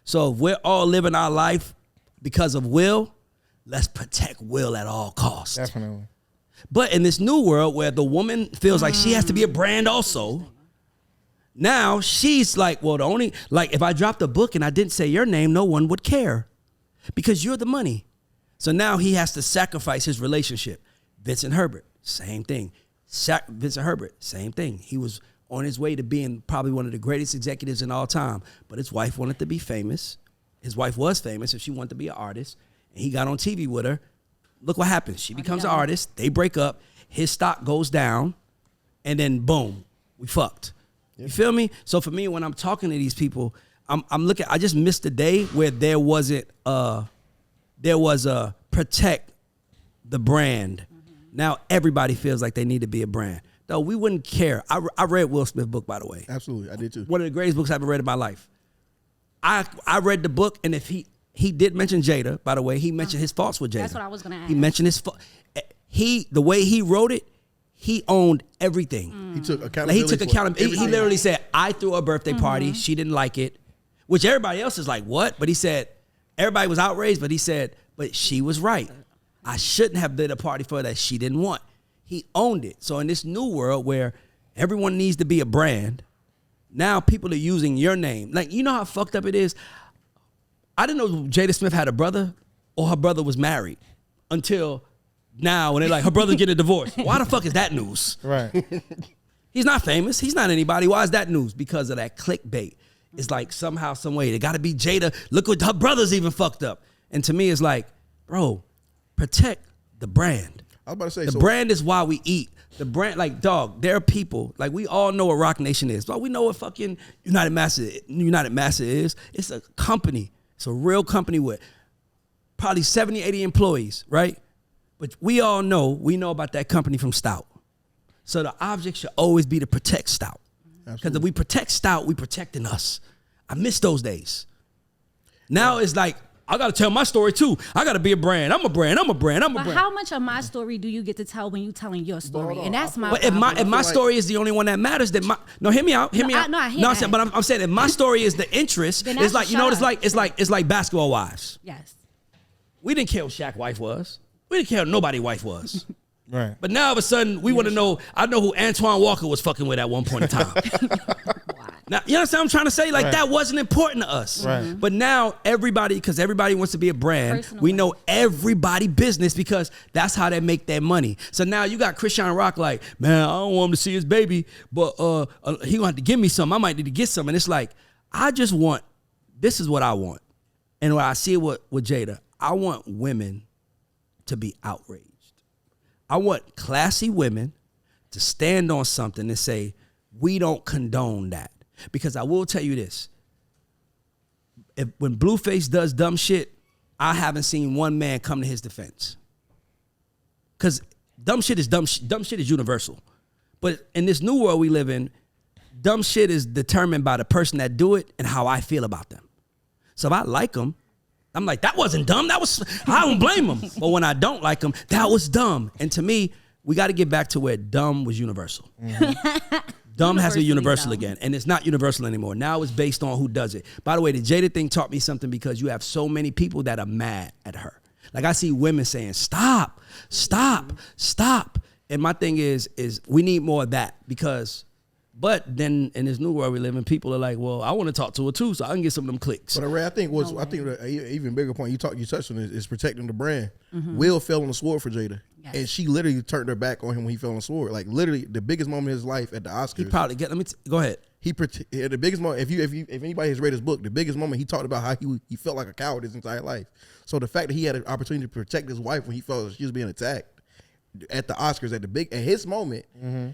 So if we're all living our life because of Will, let's protect Will at all costs. Definitely. But in this new world where the woman feels like she has to be a brand also, now she's like, well, the only, like if I dropped a book and I didn't say your name, no one would care because you're the money. So now he has to sacrifice his relationship. Vincent Herbert, same thing. Vincent Herbert, same thing. He was on his way to being probably one of the greatest executives in all time, but his wife wanted to be famous. His wife was famous if she wanted to be an artist, and he got on TV with her. Look what happens. She becomes an artist. They break up. His stock goes down, and then boom, we fucked. You feel me? So for me, when I'm talking to these people, I'm looking. I just missed the day where there was a protect the brand. Now everybody feels like they need to be a brand. Though we wouldn't care. I read Will Smith's book, by the way. Absolutely, I did too. One of the greatest books I've ever read in my life. I read the book, and if he did mention Jada, by the way, he mentioned his faults with Jada. That's what I was gonna ask. He mentioned his fault. The way he wrote it, he owned everything. He took accountability. He literally said, I threw a birthday party. She didn't like it, which everybody else is like, what? But he said, everybody was outraged, but he said, but she was right. I shouldn't have did a party for her that she didn't want. He owned it. So in this new world where everyone needs to be a brand, now people are using your name. Like, you know how fucked up it is? I didn't know Jada Smith had a brother or her brother was married until now when they're like, her brother get a divorce. Why the fuck is that news? Right. He's not famous. He's not anybody. Why is that news? Because of that clickbait. It's like somehow, some way, they got to be Jada. Look what her brother's even fucked up. And to me, it's like, bro, protect the brand. I was about to say, the brand is why we eat. The brand, like, dog, there are people, like, we all know what Rock Nation is. But we know what fucking United Massa is. It's a company. It's a real company with probably 70, 80 employees, right? But we know about that company from Stout. So the object should always be to protect Stout. Because if we protect Stout, we protecting us. I miss those days. Now it's like, I got to tell my story too. I got to be a brand. I'm a brand. But how much of my story do you get to tell when you telling your story? And that's my. But if my story is the only one that matters, then hear me out. I'm saying if my story is the interest, it's like, you know, it's like Basketball Wives. Yes. We didn't care what Shaq's wife was. We didn't care what nobody's wife was. Right. But now all of a sudden we want to know. I know who Antoine Walker was fucking with at one point in time. Now, you understand what I'm trying to say? Like, right. That wasn't important to us. Right. But now because everybody wants to be a brand, personal we know everybody business because that's how they make their money. So now you got Christian Rock like, man, I don't want him to see his baby, but he gonna have to give me some. I might need to get some. And it's like, this is what I want. And when I see it with Jada, I want women to be outraged. I want classy women to stand on something and say, we don't condone that. Because I will tell you this. When Blueface does dumb shit, I haven't seen one man come to his defense. Because dumb shit is dumb shit is universal. But in this new world we live in, dumb shit is determined by the person that do it and how I feel about them. So if I like them, I'm like, that wasn't dumb. I don't blame them. But when I don't like them, that was dumb. And to me, we got to get back to where dumb was universal. Mm-hmm. Dumb has to be universal again, and it's not universal anymore. Now it's based on who does it. By the way, the Jada thing taught me something because you have so many people that are mad at her. Like I see women saying, stop. And my thing is we need more of that because, but then in this new world we live in, people are like, well, I want to talk to her too, so I can get some of them clicks. But Ray, I think the even bigger point you touched on is protecting the brand. Mm-hmm. Will fell on the sword for Jada. Yes. And she literally turned her back on him when he fell on the sword. Like literally the biggest moment of his life at the Oscars. He probably go ahead. The biggest moment, if anybody has read his book, the biggest moment he talked about how he felt like a coward his entire life. So the fact that he had an opportunity to protect his wife when he felt she was being attacked at the Oscars at his moment, mm-hmm.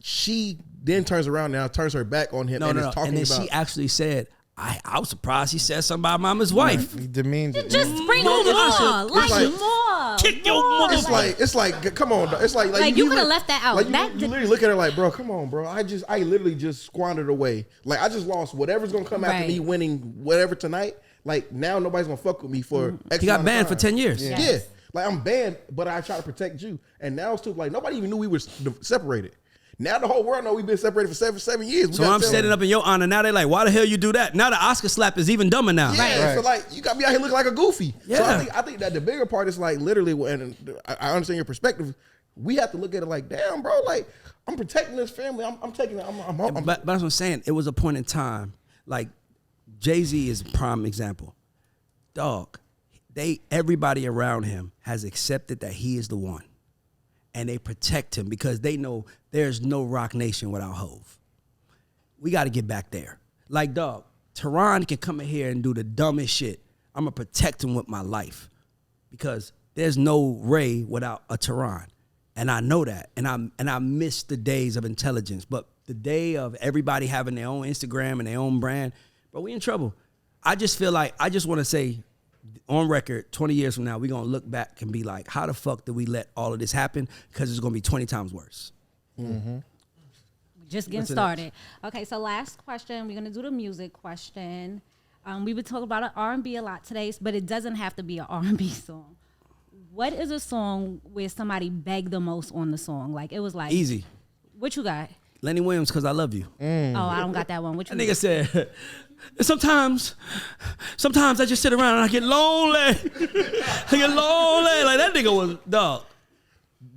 She then turns around now, turns her back on him and is talking about. She actually said, I was surprised he said something about Mama's wife. He demeaned it. Just bring more, more. Kick your mother. It's like, come on, it's like you could have left that out. Like you literally look at her like, bro, come on, bro. I literally just squandered away. Like I just lost whatever's gonna come after me winning whatever tonight. Like now nobody's gonna fuck with me for. X He got banned for 10 years. Yes. Yeah, like I'm banned, but I try to protect you. And now it's too like nobody even knew we were separated. Now the whole world know we've been separated for seven years. So I'm standing up in your honor. Now they like, why the hell you do that? Now the Oscar slap is even dumber now. Yeah, right. So like you got me out here looking like a goofy. Yeah. So I think that the bigger part is like literally, and I understand your perspective. We have to look at it like, damn, bro, like I'm protecting this family. I'm taking it. But that's what I'm saying. It was a point in time. Like Jay-Z is a prime example. Dog, everybody around him has accepted that he is the one. And they protect him because they know there's no Rock Nation without Hove. We got to get back there. Like, dog, Tehran can come in here and do the dumbest shit. I'm going to protect him with my life because there's no Ray without a Tehran. And I know that. And I miss the days of intelligence. But the day of everybody having their own Instagram and their own brand, bro, we in trouble. I just feel like, I just want to say, on record, 20 years from now, we're going to look back and be like, how the fuck did we let all of this happen? Because it's going to be 20 times worse. Mm-hmm. Just getting started. Okay, so last question. We're going to do the music question. We've been talking about R&B a lot today, but it doesn't have to be an R&B song. What is a song where somebody begged the most on the song? Like, it was like... Easy. What you got? Lenny Williams, Because I Love You. Oh, I don't got that one. What you That nigga said... Sometimes I just sit around and I get lonely. I get lonely. Like, that nigga was, dog.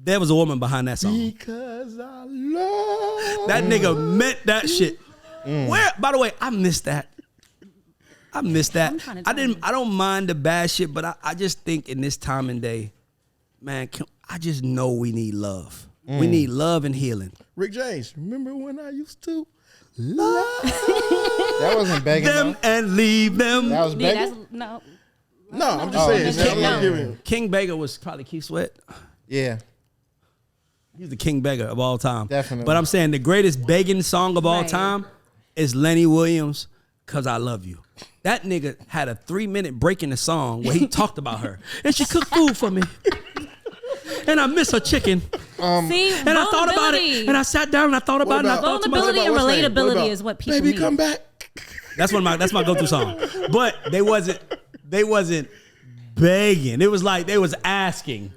There was a woman behind that song. Because I love that nigga meant that shit. Where, by the way, I missed that. I don't mind the bad shit, but I just think in this time and day, man, I just know we need love. We need love and healing. Rick James, remember when I used to love? That wasn't begging them though. And leave them. That was begging? No, I'm just saying. King Beggar was probably Keith Sweat. Yeah. He's the King Beggar of all time. Definitely. But I'm saying the greatest begging song of all Right. time is Lenny Williams, Cause I Love You. That nigga had a 3-minute break in the song where he talked about her. And she cooked food for me. And I miss her chicken. See, and I thought about it. And I sat down and I thought about it. And I thought to myself, vulnerability and relatability is what people Baby, need. come back. that's my go-to song. But they wasn't begging. It was like they was asking.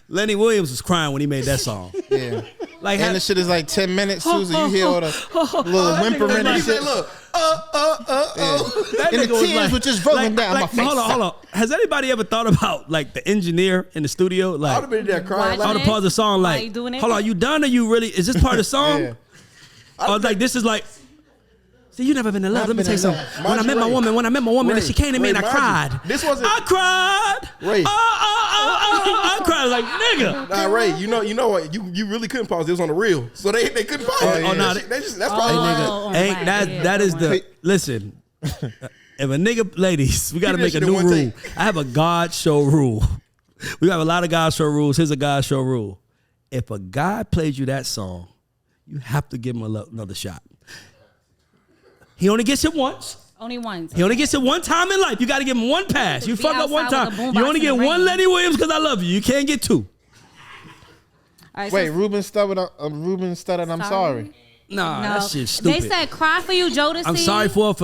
Lenny Williams was crying when he made that song. Yeah. Like, And the shit is like 10 minutes, Susan. You hear all the little whimpering and shit. Look, that And the nigga was tears were just rolling down my face. Hold on. Has anybody ever thought about like the engineer in the studio? I would Like, have been there crying. Watching all the Like, it. parts of the song, Why like, you doing it? hold on, you done or you really, is this part of the song? Yeah. Or like, this is like, see, you never been in love. Let me tell you something. Mind When I you, met my Ray. woman, Ray, and she came to me and I Ray, mind cried. you, this wasn't- I cried. Ray. I cried like, nigga. Nah, Ray, you know what? You really couldn't pause. It was on the reel, so they couldn't pause. Oh, no, That's probably Oh, Ain't right, that yeah, that is right. the listen. If a nigga, ladies, we got to Keep make that a shit in new one rule. take. I have a God show rule. We have a lot of God show rules. Here's a God show rule. If a guy plays you that song, you have to give him another shot. He only gets it once. Only once. He only gets it one time in life. You got to give him one pass. You Be fuck up one outside time. with a boombox You only in get the one rain. Lenny Williams because I love you. You can't get two. All right, Wait, so- Ruben stuttered, I'm sorry. Nah, No. that shit's stupid. They said "Cry for You, Jodeci." I'm sorry for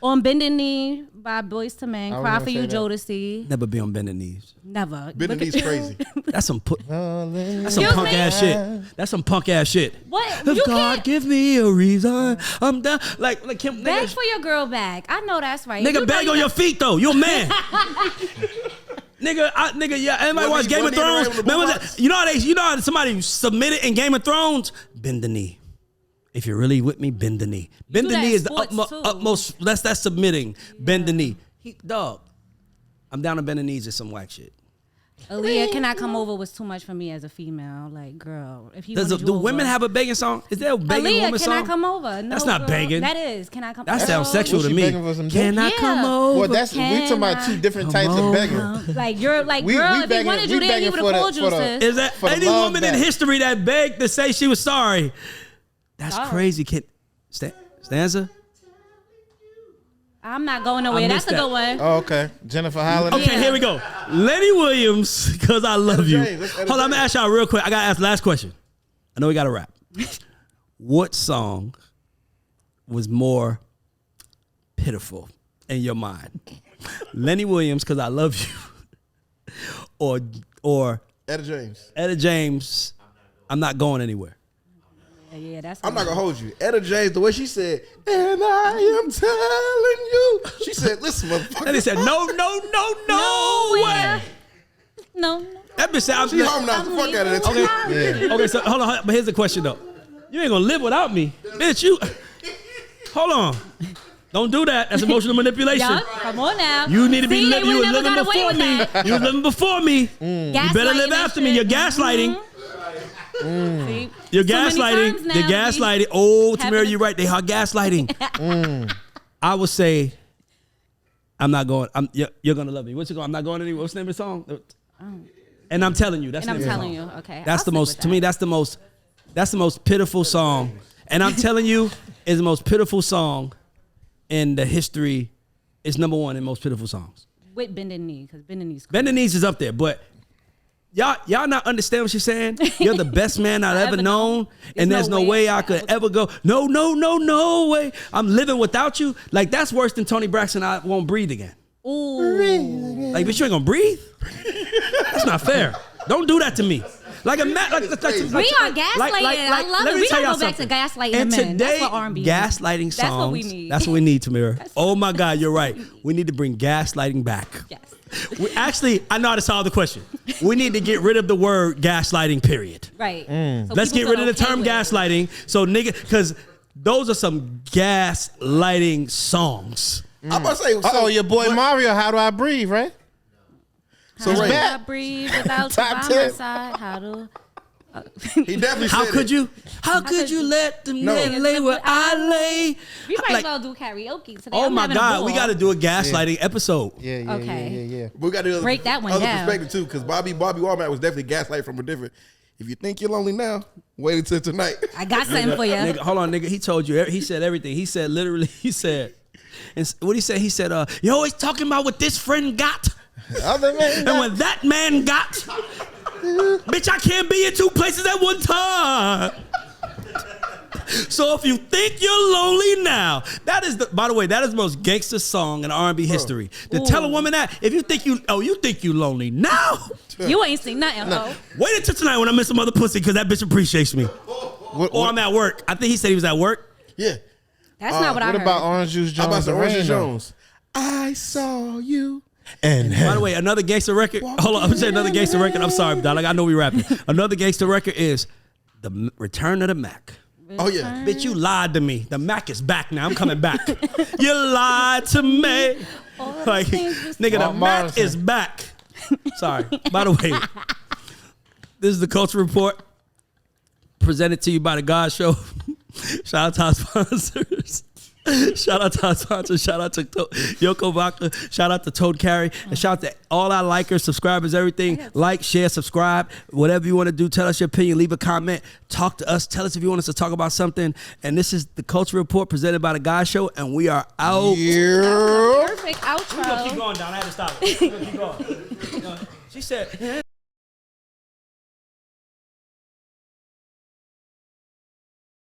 On Bending Knee by Boyz II Men. I was Cry gonna for You, say that. Jodeci. never be on bending knees. Never. Bending Look at- knees crazy. That's some Excuse punk me? ass shit. That's some punk ass shit. What? If You God can't give me a reason, I'm down. Like Kim, beg nigga, for your girl back. I know that's right. nigga You know beg you on your got- feet though. You a man. Nigga, yeah. Everybody watch Wasn't Game of he around Thrones. with the Man, boombox? you know how somebody submitted in Game of Thrones? Bend the knee. If you're really with me, bend the knee. Bend do the that knee in is the sports, too. utmost. That's submitting. Bend the knee. Dog, I'm down to bend the knees is some whack shit. Aaliyah, Can I Come Over was too much for me as a female. Like, girl, if you Do women have a begging song? Is there a begging Aaliyah, woman Can song? I Come Over? No, That's not girl. begging. That is. Can I come? That sounds Oh, sexual Was to she me. begging for some dick? Can I Yeah. come over? Well, we talking about two different types of begging. Like you're like, We girl, if he begging- wanted we you there, he begging would for have the- called you, for the- sis. Is that For the any love woman in back. history that begged to say she was sorry? That's Sorry. crazy, kid. Stanza? I'm not going nowhere. That's missed a that. good one. Oh, okay. Jennifer Holiday. Okay, Yeah. here we go. Lenny Williams, because I love you. James, let's Hold on, I'm James. going to ask y'all real quick. I got to ask the last question. I know we got to wrap. What song was more pitiful in your mind? Lenny Williams, because I love you, or Etta James. Etta James, I'm not going anywhere. Yeah, that's. I'm not gonna hold you. Etta James, the way she said, "And I am telling you," she said, "Listen, motherfucker." And they said, no way. No. That bitch said, She harmonized the fuck out of that. Okay. Okay, so hold on. But here's the question though. You ain't gonna live without me, bitch. You. Hold on. Don't do that. That's emotional manipulation. Yup, come on now. You need to be living. You were never living got away before with me. that. You were living before me. You better live Gaslighting after and me. You're shit. gaslighting. See? You're Too many gaslighting. times now, You're gaslighting. Oh, Tamara, Having you're right. They are gaslighting. I would say, I'm not going. You're gonna love me. What's it called? I'm not going anywhere. What's the name of the song? And I'm telling you. That's And the I'm name of the telling song. you, okay. That's I'll the most. stick To with me, that. that's the most pitiful song. And I'm telling you, is the most pitiful song in the history. It's number one in most pitiful songs. With Bend the Knee, because Bend the Knee's cool. Bend the Knees is up there, but y'all not understand what she's saying. You're the best man I've ever known, and there's no way I could ever go. No way. I'm living without you. Like that's worse than Toni Braxton. I won't breathe again. Ooh. Like, bitch, you ain't gonna breathe. That's not fair. Don't do that to me. Like a We are gaslighting. I love it. We gotta go back to gaslighting and men. today, That's what R&B is. gaslighting songs. That's what we need. That's what we need, Tamira. Oh my God, you're right. We need to bring gaslighting back. Yes. I know how to solve the question. We need to get rid of the word gaslighting, period. Right. So Let's get people rid of the feel term okay with it. gaslighting. So because those are some gaslighting songs. I'm about to say, Oh, your boy Mario, How Do I Breathe, right? So How Ray, do I breathe without you Top by 10. my side? How do? he definitely How said could it. you? How could you let the No. men lay where I lay? We might Like, as well do karaoke today. oh I'm my having a God, ball. we got to do a gaslighting episode. Yeah. Okay. We got to Break that one other down. perspective too, because Bobby Womack was definitely gaslight from a different. If you think you're lonely now, wait until tonight. I got something for you. Nigga, hold on, nigga. He told you. He said everything. He said literally. He said, and what he said. He said, "You're always talking about what this friend got, Other man. and what that man got. Bitch, I can't be in two places at one time." So if you think you're lonely now, that is by the way, that is the most gangster song in R&B history. To tell a woman that, if you think you lonely now, You ain't seen nothing. Oh. wait until tonight when I miss some other pussy because that bitch appreciates me. Or I'm at work. I think he said he was at work. Yeah. That's not what I What heard. about Orange Juice How about Jones? the and Orange Rain, Jones? I saw you. And By the way, another gangster record. Hold on, I'm gonna say another gangster record. I'm sorry, darling. I know we rapping. Another gangster record is the Return of the Mac. Oh yeah. Bitch, you lied to me. The Mac is back now. I'm coming back. You lied to me. Like, nigga, the Mac is back. Sorry. By the way, this is the Culture Report presented to you by The God Show. Shout out to our sponsors. Shout out to our sponsors. Shout out to Yoko Vodka. Shout out to Toad Carry. And shout out to all our likers, subscribers, everything. Like, share, subscribe. Whatever you want to do, tell us your opinion. Leave a comment. Talk to us. Tell us if you want us to talk about something. And this is the Culture Report presented by The God Show. And we are out. Perfect outro. We're going to keep going down. I had to stop it. We're going to keep going. She said...